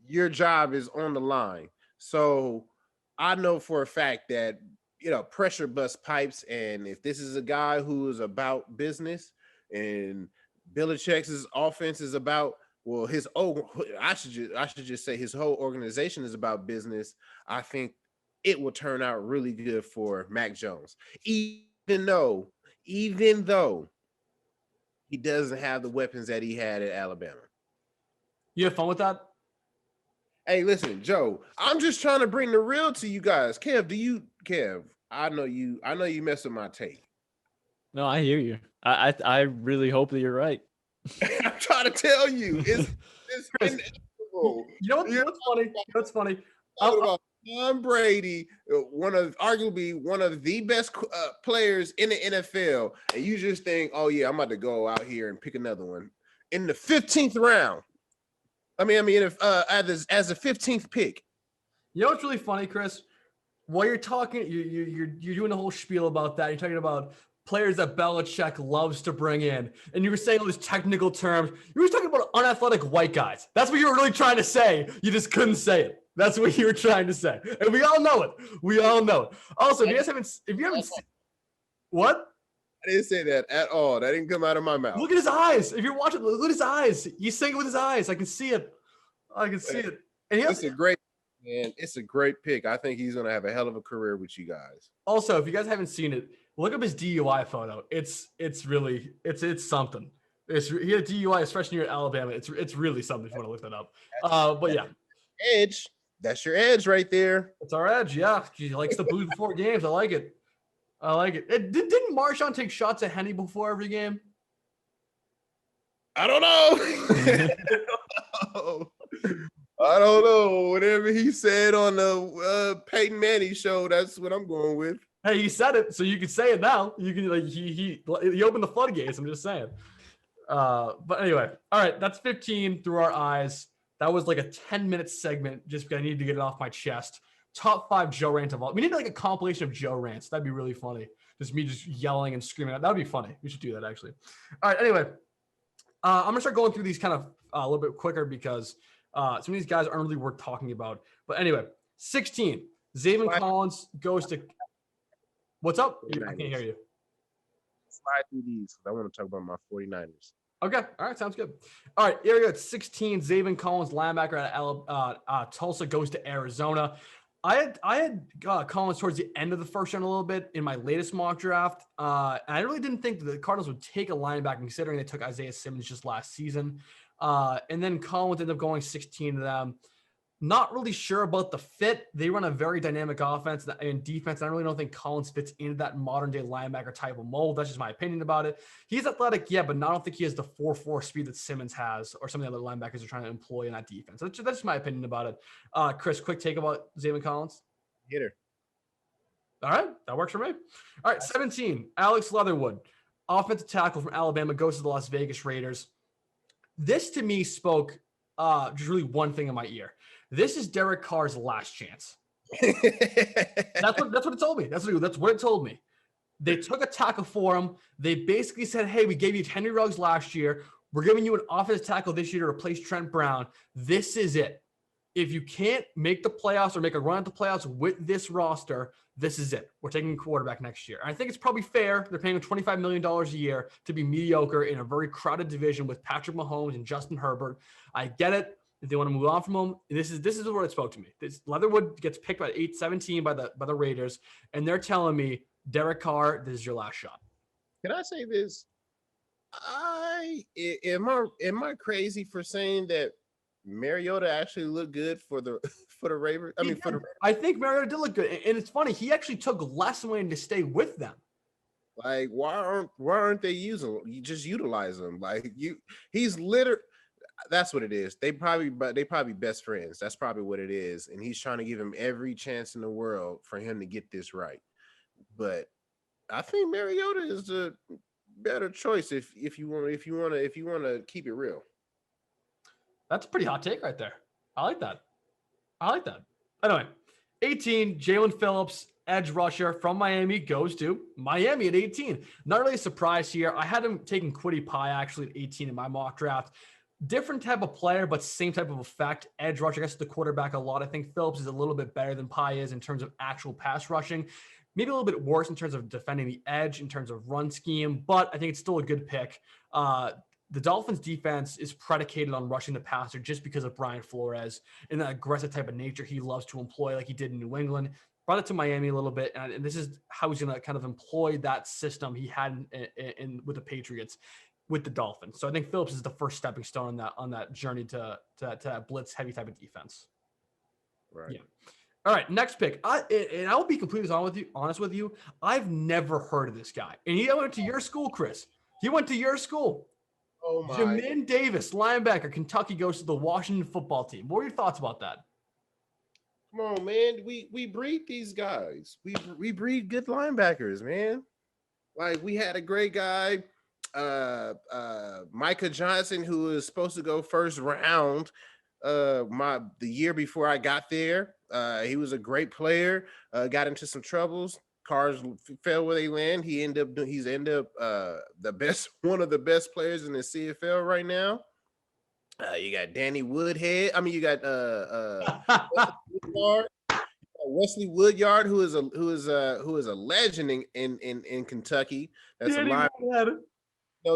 your job is on the line. So I know for a fact that pressure bust pipes, and if this is a guy who is about business, and Belichick's offense is about, well, I should just say his whole organization is about business. I think it will turn out really good for Mac Jones, even though he doesn't have the weapons that he had at Alabama. You have fun with that? Hey, listen, Joe, I'm just trying to bring the real to you guys. Kev, I know you mess with my take. No, I hear you. I really hope that you're right. I'm trying to tell you, it's inevitable. You know what's funny? What's funny? About Tom Brady, arguably one of the best players in the NFL, and you just think, oh yeah, I'm about to go out here and pick another one in the 15th round. As a 15th pick. You know what's really funny, Chris? While you're talking, you're doing a whole spiel about that. You're talking about players that Belichick loves to bring in, and you were saying all these technical terms. You were talking about unathletic white guys. That's what you were really trying to say. You just couldn't say it. That's what you were trying to say. And we all know it. We all know it. Also, if you haven't seen, what? I didn't say that at all. That didn't come out of my mouth. Look at his eyes. If you're watching, look at his eyes. He's saying it with his eyes. I can see it. And It's a great man. It's a great pick. I think he's gonna have a hell of a career with you guys. Also, if you guys haven't seen it, look up his DUI photo. It's really something. He had a DUI his freshman year at Alabama. It's really something if you want to look that up. But yeah, edge. That's your edge right there. It's our edge. Yeah, he likes the booze before games. I like it. Didn't Marshawn take shots at Henny before every game? I don't know. I don't know. Whatever he said on the Peyton Manning show, that's what I'm going with. Hey, he said it, so you can say it now. You can he opened the floodgates. I'm just saying. But anyway, all right, that's 15 through our eyes. That was like a 10-minute segment just because I needed to get it off my chest. Top 5 Joe rants of all. We need like a compilation of Joe rants. That'd be really funny. Just me just yelling and screaming. That would be funny. We should do that actually. All right. Anyway, I'm gonna start going through these kind of a little bit quicker because some of these guys aren't really worth talking about. But anyway, 16. Zaven Collins goes to. What's up? I can't hear you. Slide through these because I want to talk about my 49ers. Okay. All right. Sounds good. All right. Here we go. It's 16. Zaven Collins, linebacker at Tulsa, goes to Arizona. I had Collins towards the end of the first round a little bit in my latest mock draft. And I really didn't think that the Cardinals would take a linebacker considering they took Isaiah Simmons just last season. And then Collins ended up going 16 to them. Not really sure about the fit. They run a very dynamic offense and defense. I really don't think Collins fits into that modern day linebacker type of mold. That's just my opinion about it. He's athletic, yeah, but I don't think he has the 4.4 speed that Simmons has or some of the other linebackers are trying to employ in that defense. That's just my opinion about it. Chris, quick take about Zaven Collins. Hitter. All right, that works for me. All right, 17. Alex Leatherwood, offensive tackle from Alabama, goes to the Las Vegas Raiders. This to me spoke just really one thing in my ear. This is Derek Carr's last chance. That's what it told me. That's what it told me. They took a tackle for him. They basically said, hey, we gave you Henry Ruggs last year. We're giving you an offensive tackle this year to replace Trent Brown. This is it. If you can't make the playoffs or make a run at the playoffs with this roster, this is it. We're taking a quarterback next year. And I think it's probably fair. They're paying him $25 million a year to be mediocre in a very crowded division with Patrick Mahomes and Justin Herbert. I get it. If they want to move on from him, this is what it spoke to me. This Leatherwood gets picked by 8-17 by the Raiders, and they're telling me, Derek Carr, this is your last shot. Can I say this? Am I crazy for saying that Mariota actually looked good for the Ravens? I think Mariota did look good, and it's funny. He actually took less money to stay with them. Like, why aren't they using him? You just utilize him. Like he's literally. That's what it is. They probably best friends. That's probably what it is. And he's trying to give him every chance in the world for him to get this right. But I think Mariota is the better choice if you want to keep it real. That's a pretty hot take right there. I like that. Anyway, 18, Jalen Phillips, edge rusher from Miami, goes to Miami at 18. Not really a surprise here. I had him taking Kwity Paye actually at 18 in my mock draft. Different type of player, but same type of effect. Edge rusher, I guess the quarterback a lot. I think Phillips is a little bit better than Paye is in terms of actual pass rushing. Maybe a little bit worse in terms of defending the edge, in terms of run scheme, but I think it's still a good pick. The Dolphins defense is predicated on rushing the passer just because of Brian Flores and the aggressive type of nature he loves to employ like he did in New England. Brought it to Miami a little bit, and this is how he's going to kind of employ that system he had in with the Patriots with the Dolphins. So I think Phillips is the first stepping stone on that journey to blitz heavy type of defense. Right. Yeah. All right. Next pick. I will be completely honest with you. I've never heard of this guy. And he went to your school, Chris. He went to your school. Oh my. Jamin Davis, linebacker, Kentucky, goes to the Washington football team. What are your thoughts about that? Come on, man. We breed these guys. We breed good linebackers, man. Like we had a great guy. Micah Johnson, who was supposed to go first round the year before I got there. He was a great player, got into some troubles. Cars fell where they land. He's one of the best players in the CFL right now. You got Danny Woodhead. I mean, you got Woodyard. Wesley Woodyard, who is a legend in Kentucky. That's a line.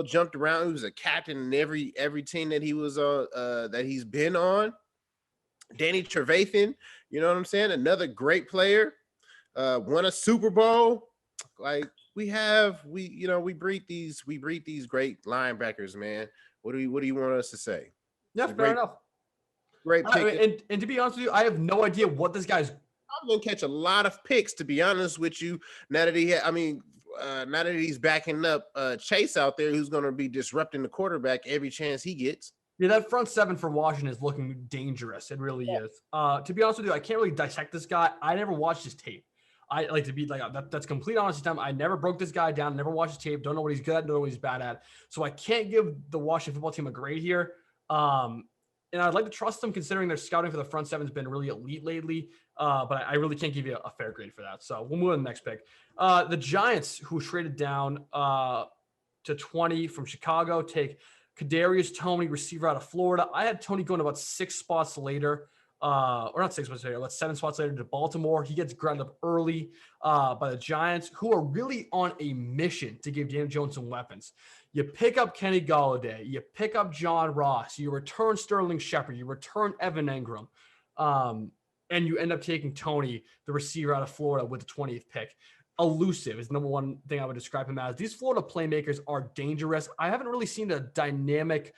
Jumped around. He was a captain in every team that he was that he's been on. Danny Trevathan, you know what I'm saying? Another great player. Won a Super Bowl. Like we breed these great linebackers, man. What do you want us to say? Yeah, fair enough. Great pick. And to be honest with you, I have no idea what this guy's. I'm gonna catch a lot of picks, to be honest with you. Now that now that he's backing up Chase out there, who's gonna be disrupting the quarterback every chance he gets. Yeah, that front seven for Washington is looking dangerous. It really is. To be honest with you, I can't really dissect this guy. I never watched his tape. I like to be like that's complete honesty time. I never broke this guy down. Never watched his tape. Don't know what he's good at. Don't know what he's bad at. So I can't give the Washington football team a grade here. And I'd like to trust them considering their scouting for the front seven has been really elite lately. But I really can't give you a fair grade for that. So we'll move on to the next pick. The Giants, who traded down to 20 from Chicago, take Kadarius Toney, receiver out of Florida. I had Toney going about 6 spots later. Or not 6 spots later, but 7 spots later to Baltimore. He gets grabbed up early by the Giants, who are really on a mission to give Daniel Jones some weapons. You pick up Kenny Golladay, you pick up John Ross, you return Sterling Shepard, you return Evan Engram, and you end up taking Toney, the receiver out of Florida, with the 20th pick. Elusive is the number one thing I would describe him as. These Florida playmakers are dangerous. I haven't really seen a dynamic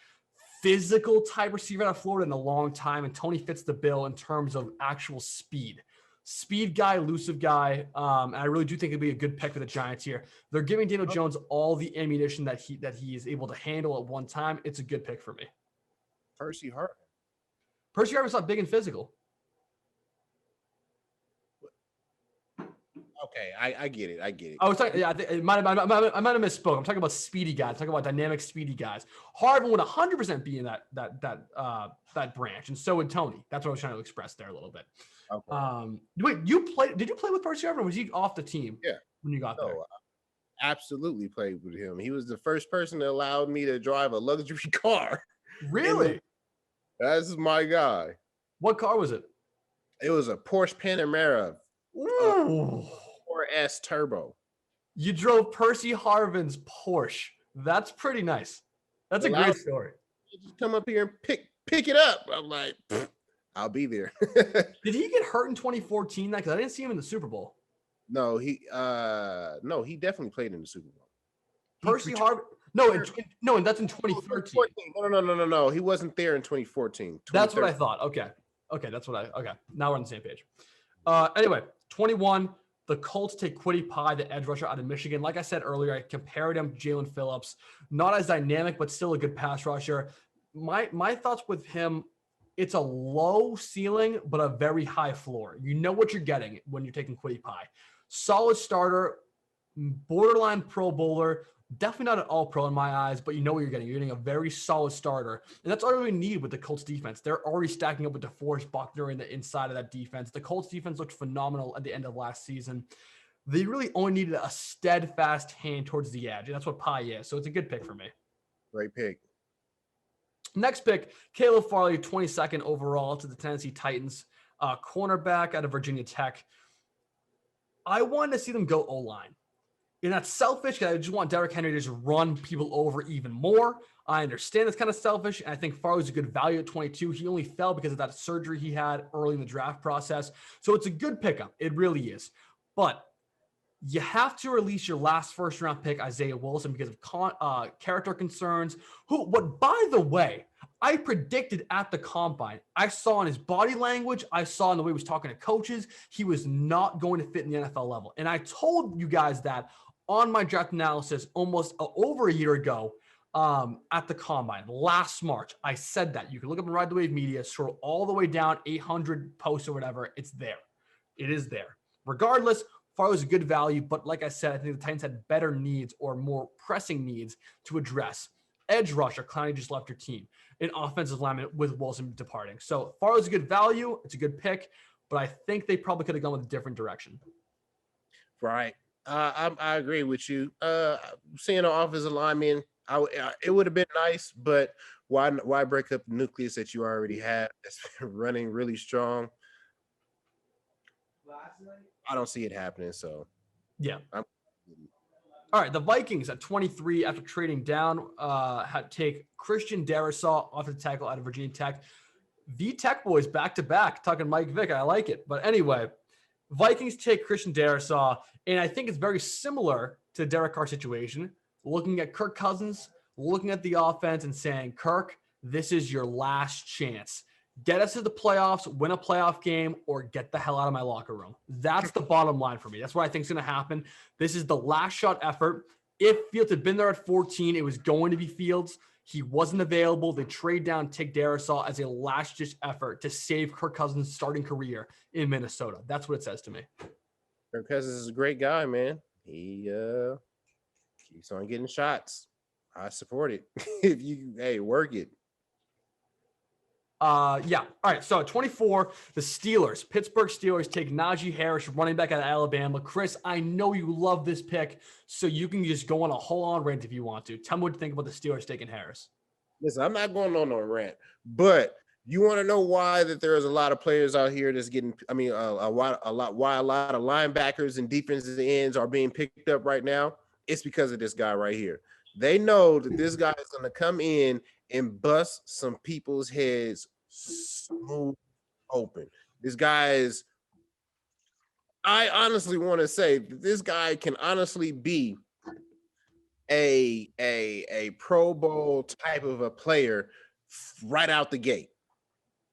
physical type receiver out of Florida in a long time, and Toney fits the bill in terms of actual speed. Speed guy, elusive guy, and I really do think it'd be a good pick for the Giants here. They're giving Daniel Jones all the ammunition that he is able to handle at one time. It's a good pick for me. Percy Harvin. Percy Harvin's not big and physical. Okay, I get it. I was talking. Yeah, I might have misspoke. I'm talking about speedy guys. I'm talking about dynamic, speedy guys. Harvin would 100% be in that branch, and so would Toney. That's what I was trying to express there a little bit. Okay. Wait, did you play with Percy Harvin, or was he off the team? Yeah. When you got there. Absolutely played with him. He was the first person that allowed me to drive a luxury car. Really? That's my guy. What car was it? It was a Porsche Panamera. Ooh. 4S Turbo. You drove Percy Harvin's Porsche. That's pretty nice. That's a great story. Just come up here and pick it up. I'm like, I'll be there. Did he get hurt in 2014? Because I didn't see him in the Super Bowl. No, he definitely played in the Super Bowl. Percy Harvin. No, and that's in 2013. No. He wasn't there in 2014. That's what I thought. Okay. Now we're on the same page. Anyway, 21. The Colts take Kwity Paye, the edge rusher out of Michigan. Like I said earlier, I compared him to Jalen Phillips. Not as dynamic, but still a good pass rusher. My thoughts with him, it's a low ceiling, but a very high floor. You know what you're getting when you're taking Kwity Paye. Solid starter, borderline Pro Bowler, definitely not an all-pro in my eyes, but you know what you're getting. You're getting a very solid starter. And that's all we need with the Colts defense. They're already stacking up with DeForest Buckner in the inside of that defense. The Colts defense looked phenomenal at the end of last season. They really only needed a steadfast hand towards the edge, and that's what Paye is. So it's a good pick for me. Great pick. Next pick, Caleb Farley, 22nd overall to the Tennessee Titans, cornerback out of Virginia Tech. I wanted to see them go O-line. And that's selfish because I just want Derrick Henry to just run people over even more. I understand it's kind of selfish, and I think Farley's a good value at 22. He only fell because of that surgery he had early in the draft process. So it's a good pickup. It really is. But you have to release your last first-round pick, Isaiah Wilson, because of character concerns. What, by the way, I predicted at the combine. I saw in his body language, I saw in the way he was talking to coaches, he was not going to fit in the NFL level. And I told you guys that on my draft analysis almost over a year ago at the combine last March. I said that. You can look up and Ride the Wave Media, scroll all the way down 800 posts or whatever. It's there. It is there. Regardless, Farley's a good value, but like I said, I think the Titans had better needs or more pressing needs to address. Edge rusher, Clowney just left your team. An offensive lineman with Wilson departing. So Farley's a good value. It's a good pick, but I think they probably could have gone with a different direction. Right. I agree with you. Seeing an offensive lineman, it would have been nice, but why break up the nucleus that you already have that's running really strong? I don't see it happening. So Yeah. I'm All right, the Vikings at 23 after trading down had take Christian Darrisaw offensive tackle out of Virginia Tech. The Tech boys back to back talking Mike Vick. I like it. But anyway, Vikings take Christian Darrisaw, and I think it's very similar to the Derek Carr situation. Looking at Kirk Cousins, looking at the offense and saying, Kirk, this is your last chance. Get us to the playoffs, win a playoff game, or get the hell out of my locker room. That's the bottom line for me. That's what I think is going to happen. This is the last shot effort. If Fields had been there at 14, it was going to be Fields. He wasn't available. They trade down, take Darrisaw as a last-ditch effort to save Kirk Cousins' starting career in Minnesota. That's what it says to me. Kirk Cousins is a great guy, man. He keeps on getting shots. I support it. If you work it. Yeah. All right. So at 24, the Steelers, Pittsburgh Steelers take Najee Harris, running back out of Alabama. Chris, I know you love this pick, so you can just go on a whole-on rant if you want to. Tell me what you think about the Steelers taking Harris. Listen, I'm not going on no rant, but you want to know why that there's a lot of players out here that's getting. I mean, why a lot of linebackers and defensive ends are being picked up right now. It's because of this guy right here. They know that this guy is going to come in and bust some people's heads smooth open. This guy is. I honestly want to say that this guy can honestly be a Pro Bowl type of a player right out the gate.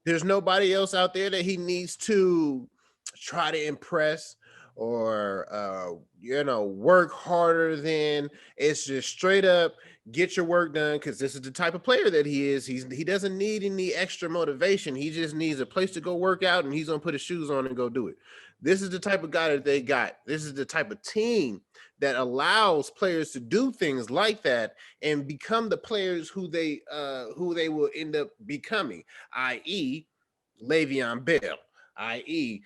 There's nobody else out there that he needs to try to impress or work harder than. It's just straight up get your work done, because this is the type of player that he is. He doesn't need any extra motivation. He just needs a place to go work out, and he's gonna put his shoes on and go do it. This is the type of guy that they got. This is the type of team that allows players to do things like that and become the players who they will end up becoming, i.e. Le'Veon Bell, i.e.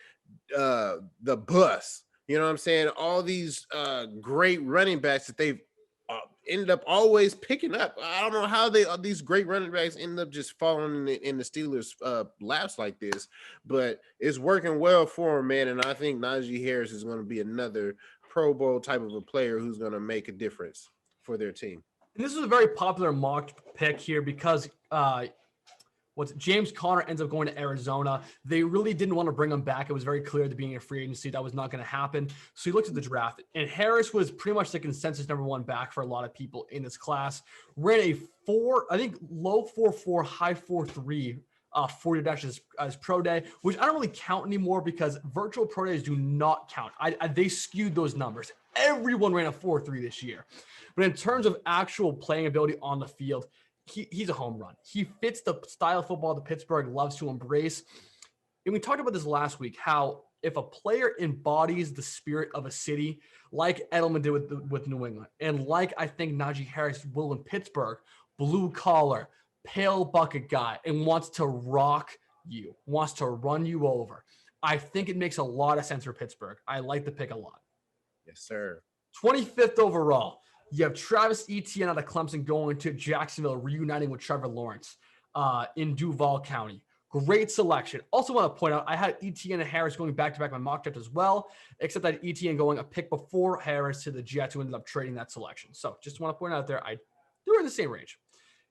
The bus. You know what I'm saying? All these great running backs that they've ended up always picking up. I don't know how these great running backs end up just falling in the Steelers' laps like this, but it's working well for him, man. And I think Najee Harris is going to be another Pro Bowl type of a player who's going to make a difference for their team. And this is a very popular mock pick here because James Conner ends up going to Arizona. They really didn't want to bring him back. It was very clear at the beginning of free agency that was not going to happen. So he looked at the draft, and Harris was pretty much the consensus number one back for a lot of people in this class. Ran a low 4.4, high 4.3 40 dash as pro day, which I don't really count anymore because virtual pro days do not count. They skewed those numbers. Everyone ran a 4.3 this year. But in terms of actual playing ability on the field, he's a home run. He fits the style of football that Pittsburgh loves to embrace. And we talked about this last week, how if a player embodies the spirit of a city, like Edelman did with New England, and like I think Najee Harris will in Pittsburgh, blue collar, pale bucket guy, and wants to rock you, wants to run you over, I think it makes a lot of sense for Pittsburgh. I like the pick a lot. Yes, sir. 25th overall. You have Travis Etienne out of Clemson going to Jacksonville, reuniting with Trevor Lawrence in Duval County. Great selection. Also want to point out, I had Etienne and Harris going back-to-back my mock draft as well, except I had Etienne going a pick before Harris to the Jets, who ended up trading that selection. So just want to point out there, they were in the same range.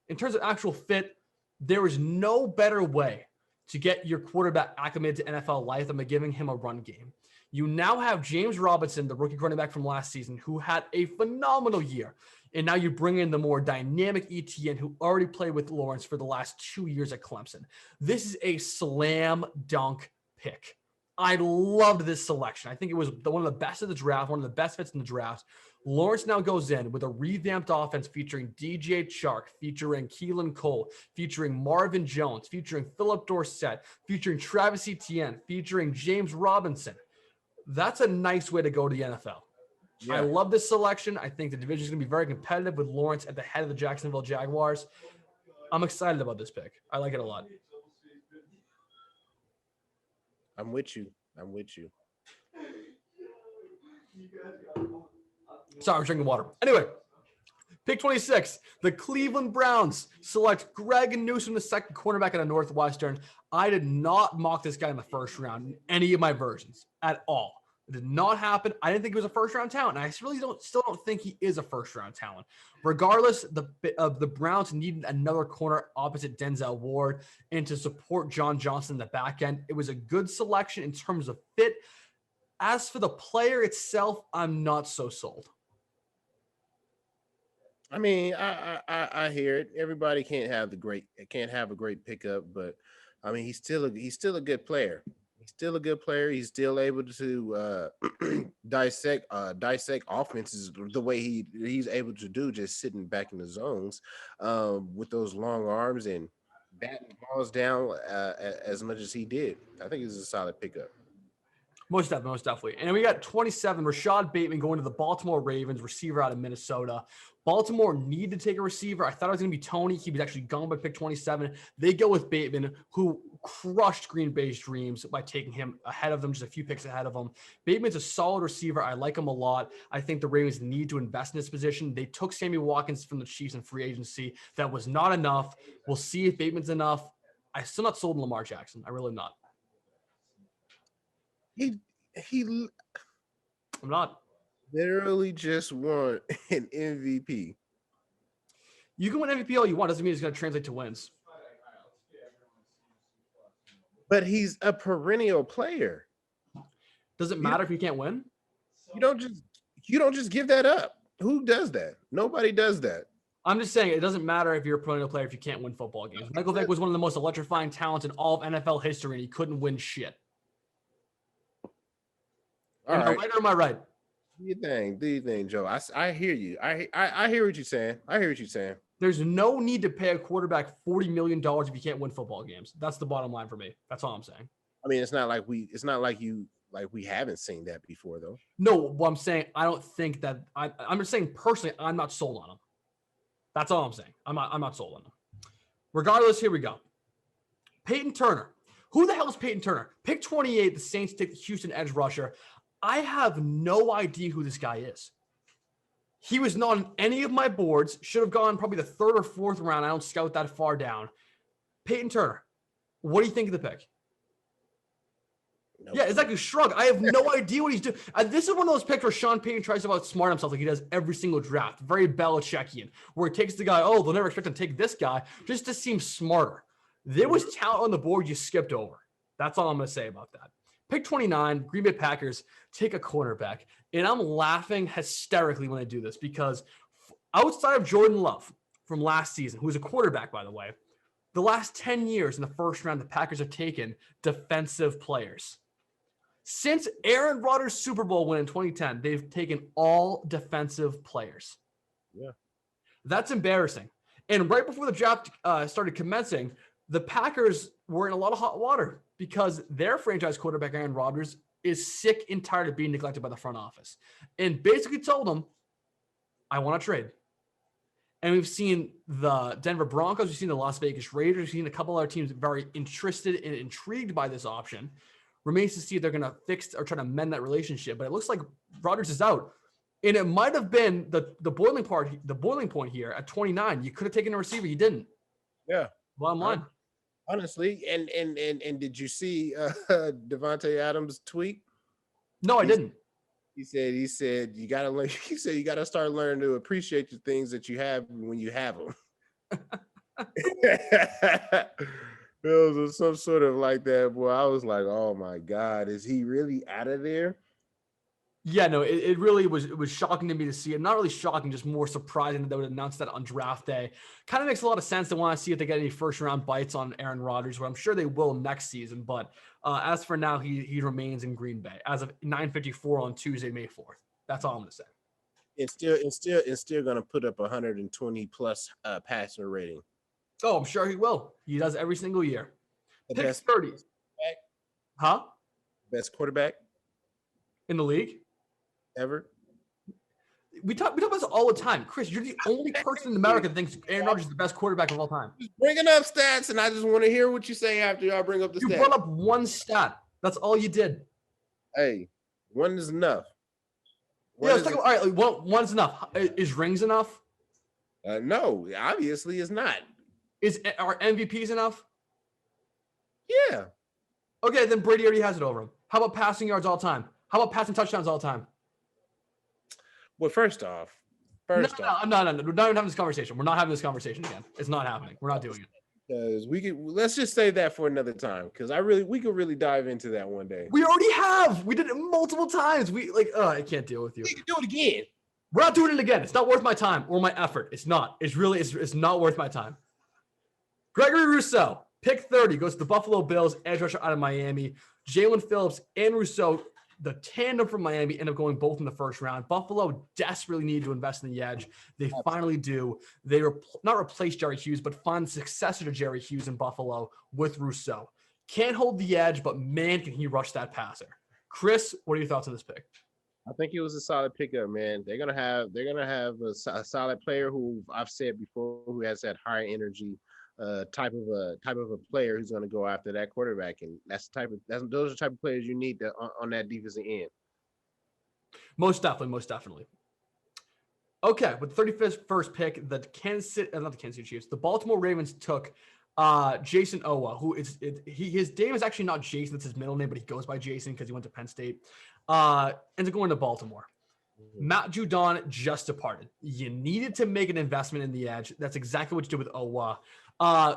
In terms of actual fit, there is no better way to get your quarterback acclimated to NFL life than by giving him a run game. You now have James Robinson, the rookie running back from last season, who had a phenomenal year. And now you bring in the more dynamic Etienne, who already played with Lawrence for the last 2 years at Clemson. This is a slam dunk pick. I loved this selection. I think it was one of the best of the draft, one of the best fits in the draft. Lawrence now goes in with a revamped offense featuring DJ Chark, featuring Keelan Cole, featuring Marvin Jones, featuring Philip Dorsett, featuring Travis Etienne, featuring James Robinson. That's a nice way to go to the NFL. Yeah. I love this selection. I think the division is going to be very competitive with Lawrence at the head of the Jacksonville Jaguars. I'm excited about this pick. I like it a lot. I'm with you. Sorry, I'm drinking water. Anyway, Pick 26, the Cleveland Browns select Greg Newsome, the second cornerback out of Northwestern. I did not mock this guy in the first round in any of my versions at all. It did not happen. I didn't think he was a first-round talent, and I really still don't think he is a first-round talent. Regardless, the Browns needed another corner opposite Denzel Ward and to support John Johnson in the back end. It was a good selection in terms of fit. As for the player itself, I'm not so sold. I mean, I hear it. Everybody can't have a great pickup, but I mean, he's still a good player. He's still a good player. He's still able to dissect offenses the way he's able to do, just sitting back in the zones with those long arms and batting balls down as much as he did. I think it's a solid pickup. Most definitely. And we got 27, Rashad Bateman going to the Baltimore Ravens, receiver out of Minnesota. Baltimore need to take a receiver. I thought it was going to be Tony. He was actually gone by pick 27. They go with Bateman, who crushed Green Bay's dreams by taking him ahead of them, just a few picks ahead of them. Bateman's a solid receiver. I like him a lot. I think the Ravens need to invest in this position. They took Sammy Watkins from the Chiefs in free agency. That was not enough. We'll see if Bateman's enough. I'm still not sold on Lamar Jackson. I really am not. I'm not. Literally just won an MVP. You can win MVP all you want. Doesn't mean it's going to translate to wins. But he's a perennial player. Does it matter if you can't win? You don't just give that up. Who does that? Nobody does that. I'm just saying it doesn't matter if you're a perennial player if you can't win football games. Michael Vick was one of the most electrifying talents in all of NFL history, and he couldn't win shit. Am I right or am I right? Do your thing, Joe. I hear you. I hear what you're saying. There's no need to pay a quarterback $40 million if you can't win football games. That's the bottom line for me. That's all I'm saying. I mean, it's not like we haven't seen that before, though. No, what I'm saying, I don't think that I'm just saying personally, I'm not sold on him. That's all I'm saying. I'm not sold on him. Regardless, here we go. Peyton Turner. Who the hell is Peyton Turner? Pick 28, the Saints take the Houston edge rusher. I have no idea who this guy is. He was not on any of my boards. Should have gone probably the third or fourth round. I don't scout that far down. Peyton Turner. What do you think of the pick? Nope. Yeah, it's like a shrug. I have no idea what he's doing. This is one of those picks where Sean Payton tries to outsmart himself like he does every single draft. Very Belichickian, where he takes the guy, oh, they'll never expect him to take this guy, just to seem smarter. There was talent on the board you skipped over. That's all I'm going to say about that. Pick 29, Green Bay Packers take a cornerback. And I'm laughing hysterically when I do this because outside of Jordan Love from last season, who was a quarterback, by the way, the last 10 years in the first round, the Packers have taken defensive players. Since Aaron Rodgers' Super Bowl win in 2010, they've taken all defensive players. Yeah. That's embarrassing. And right before the draft started commencing, the Packers were in a lot of hot water because their franchise quarterback, Aaron Rodgers, is sick and tired of being neglected by the front office and basically told them, I want to trade. And we've seen the Denver Broncos, we've seen the Las Vegas Raiders, we've seen a couple other teams very interested and intrigued by this option. Remains to see if they're going to fix or try to mend that relationship. But it looks like Rodgers is out. And it might have been the boiling point here at 29. You could have taken a receiver. You didn't. Yeah. Bottom line. Honestly, and did you see Devontae Adams' tweet? No, I didn't. He said you gotta learn. He said you gotta start learning to appreciate the things that you have when you have them. It was some sort of like that, boy. I was like, oh my God, is he really out of there? Yeah, no, it really was. It was shocking to me to see it. Not really shocking, just more surprising that they would announce that on draft day. Kind of makes a lot of sense to want to see if they get any first round bites on Aaron Rodgers, where I'm sure they will next season. But as for now, he remains in Green Bay as of 9:54 on Tuesday, May 4th. That's all I'm gonna say. It's still gonna put up 120 plus passer rating. Oh, I'm sure he will. He does every single year. The Pick 30. Huh? Best quarterback in the league ever. We talk about this all the time. Chris, you're the only person in America that thinks Aaron Rodgers is the best quarterback of all time. Just bringing up stats, and I just want to hear what you say after y'all bring up the stats. You brought up one stat. That's all you did. Hey, one is enough. All right, one's enough. Is rings enough? No, obviously it's not. Are MVPs enough? Yeah. Okay, then Brady already has it over him. How about passing yards all time? How about passing touchdowns all time? Well, first off, No, we're not even having this conversation. We're not having this conversation again. It's not happening. We're not doing it. because let's just save that for another time because we could really dive into that one day. We already have. We did it multiple times. I can't deal with you. We can do it again. We're not doing it again. It's not worth my time or my effort. It's not. It's not worth my time. Gregory Rousseau, pick 30, goes to the Buffalo Bills, edge rusher out of Miami. Jalen Phillips and Rousseau, the tandem from Miami, end up going both in the first round. Buffalo desperately needed to invest in the edge. They finally do. They not replace Jerry Hughes, but find the successor to Jerry Hughes in Buffalo with Rousseau. Can't hold the edge, but man, can he rush that passer. Chris, what are your thoughts on this pick? I think it was a solid pickup, man. They're gonna have a solid player who I've said before who has that high energy type of a player who's gonna go after that quarterback, and those are the type of players you need on that defensive end. Most definitely. Okay, with the 31st pick, the Baltimore Ravens took Jason Owa, who his name is actually not Jason, that's his middle name, but he goes by Jason because he went to Penn State. Ends up going to Baltimore. Matt Judon just departed. You needed to make an investment in the edge. That's exactly what you did with Owa.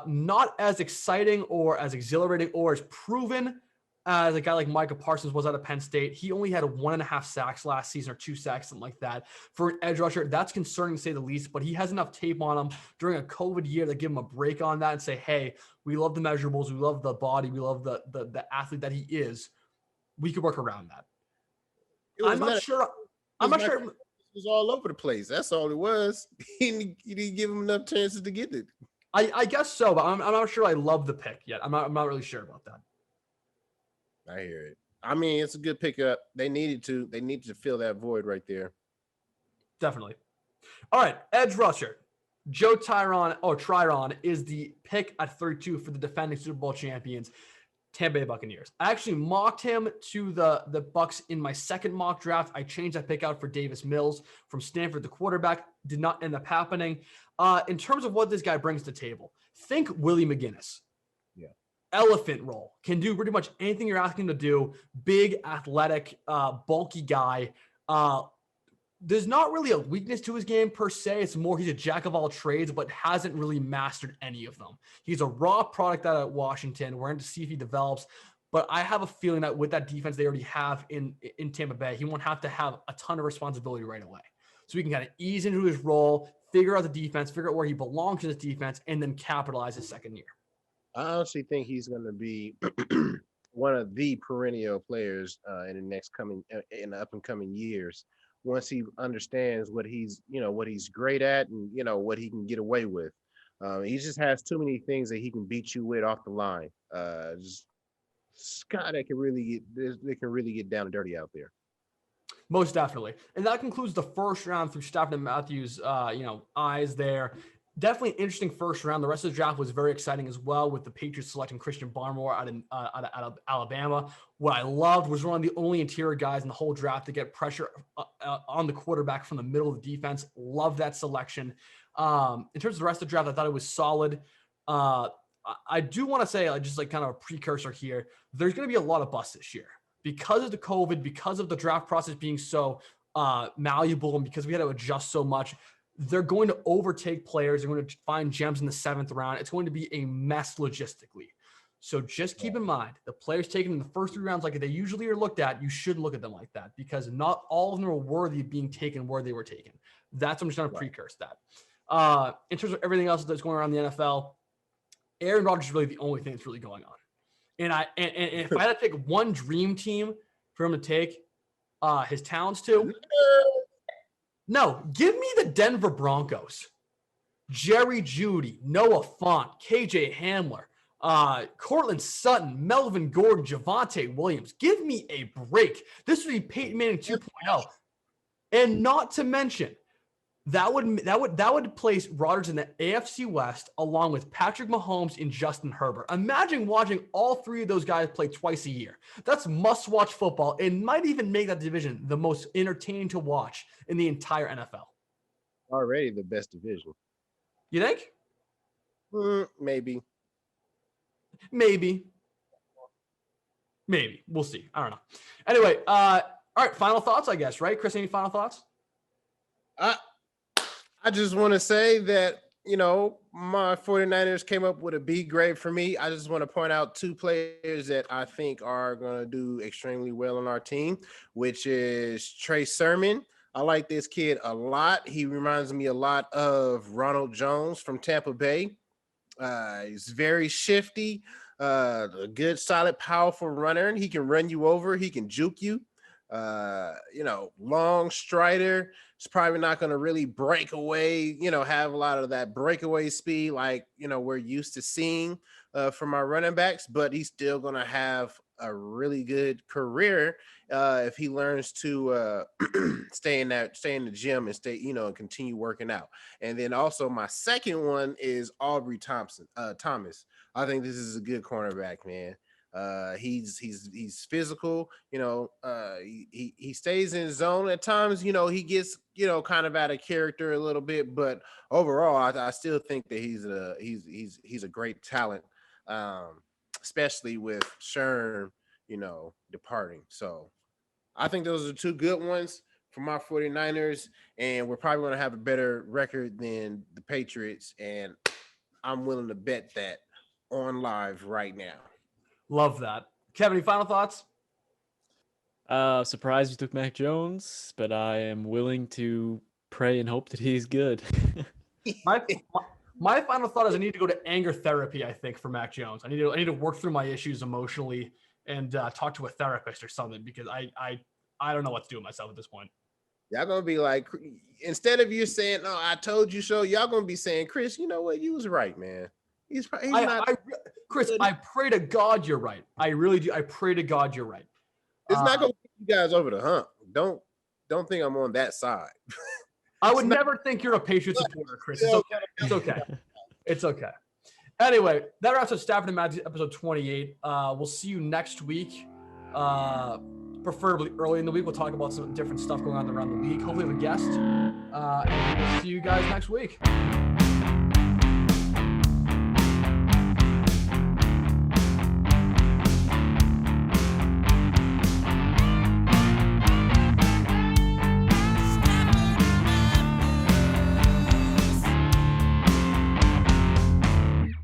Not as exciting or as exhilarating or as proven as a guy like Micah Parsons was out of Penn State. He only had 1.5 sacks last season, or 2 sacks, something like that. For an edge rusher, that's concerning to say the least, but he has enough tape on him during a COVID year to give him a break on that and say, hey, we love the measurables, we love the body, we love the athlete that he is. We could work around that. I'm not sure. It was all over the place. That's all it was. He didn't give him enough chances to get it. I guess so, but I'm not sure I love the pick yet. I'm not really sure about that. I hear it. I mean, it's a good pickup. They needed to fill that void right there. Definitely. All right, edge rusher. Joe Tryon is the pick at 32 for the defending Super Bowl champions, Tampa Bay Buccaneers. I actually mocked him to the Bucs in my second mock draft. I changed that pick out for Davis Mills from Stanford, the quarterback. Did not end up happening. In terms of what this guy brings to the table, think Willie McGinnis. Yeah. Elephant role. Can do pretty much anything you're asking him to do. Big, athletic, bulky guy. There's not really a weakness to his game per se. It's more he's a jack of all trades, but hasn't really mastered any of them. He's a raw product out of Washington. We're going to see if he develops. But I have a feeling that with that defense they already have in Tampa Bay, he won't have to have a ton of responsibility right away. So he can kind of ease into his role, figure out the defense, figure out where he belongs in this defense, and then capitalize his second year. I honestly think he's going to be one of the perennial players in the up and coming years. Once he understands what he's great at and what he can get away with. He just has too many things that he can beat you with off the line. Just guy that can really get down and dirty out there. Most definitely. And that concludes the first round through Stafford and Matthews eyes there. Definitely an interesting first round. The rest of the draft was very exciting as well, with the Patriots selecting Christian Barmore out of Alabama. What I loved was one of the only interior guys in the whole draft to get pressure on the quarterback from the middle of the defense. Love that selection. In terms of the rest of the draft, I thought it was solid. I do want to say, just like kind of a precursor here, there's going to be a lot of busts this year because of the COVID, because of the draft process being so malleable, and because we had to adjust so much. They're going to overtake players. They're going to find gems in the 7th round. It's going to be a mess logistically. So just keep in mind, the players taken in the first 3 rounds, like they usually are looked at, you should look at them like that, because not all of them are worthy of being taken where they were taken. That's, I'm just going to precurse that. In terms of everything else that's going around the NFL, Aaron Rodgers is really the only thing that's really going on. And if I had to pick one dream team for him to take his talents to, no, give me the Denver Broncos. Jerry Jeudy, Noah Fant, KJ Hamler, Cortland Sutton, Melvin Gordon, Javonte Williams. Give me a break. This would be Peyton Manning 2.0. And not to mention, that would place Rodgers in the AFC West along with Patrick Mahomes and Justin Herbert. Imagine watching all 3 of those guys play twice a year. That's must-watch football. It might even make that division the most entertaining to watch in the entire NFL. Already the best division. You think? Maybe. Maybe. We'll see. I don't know. Anyway, all right. Final thoughts, I guess, right? Chris, any final thoughts? I just want to say that, my 49ers came up with a B grade for me. I just want to point out 2 players that I think are going to do extremely well on our team, which is Trey Sermon. I like this kid a lot. He reminds me a lot of Ronald Jones from Tampa Bay. He's very shifty, a good, solid, powerful runner. He can run you over. He can juke you. Long strider. It's probably not going to really break away, have a lot of that breakaway speed like, we're used to seeing from our running backs, but he's still going to have a really good career if he learns to stay in the gym and stay, and continue working out. And then also my second one is Aubrey Thomas. I think this is a good cornerback, man. He's physical, he stays in zone at times, he gets, kind of out of character a little bit, but overall, I still think that he's a great talent, especially with Sherm, departing. So I think those are 2 good ones for my 49ers, and we're probably going to have a better record than the Patriots, and I'm willing to bet that on live right now. Love that. Kevin, any final thoughts? Surprised you took Mac Jones, but I am willing to pray and hope that he's good. My final thought is I need to go to anger therapy, I think, for Mac Jones. I need to work through my issues emotionally and talk to a therapist or something, because I don't know what to do with myself at this point. Y'all gonna be like, instead of you saying, "No, I told you so," y'all gonna be saying, "Chris, you know what? You was right, man. He's not." Chris, I pray to God you're right. I really do. I pray to God you're right. It's not gonna get you guys over the hump. Don't think I'm on that side. I would never think you're a Patriot supporter, Chris. It's okay. It's okay. It's okay. Anyway, that wraps up Stafford and Matthews episode 28. We'll see you next week. Preferably early in the week. We'll talk about some different stuff going on around the league. Hopefully, we have a guest. And we'll see you guys next week.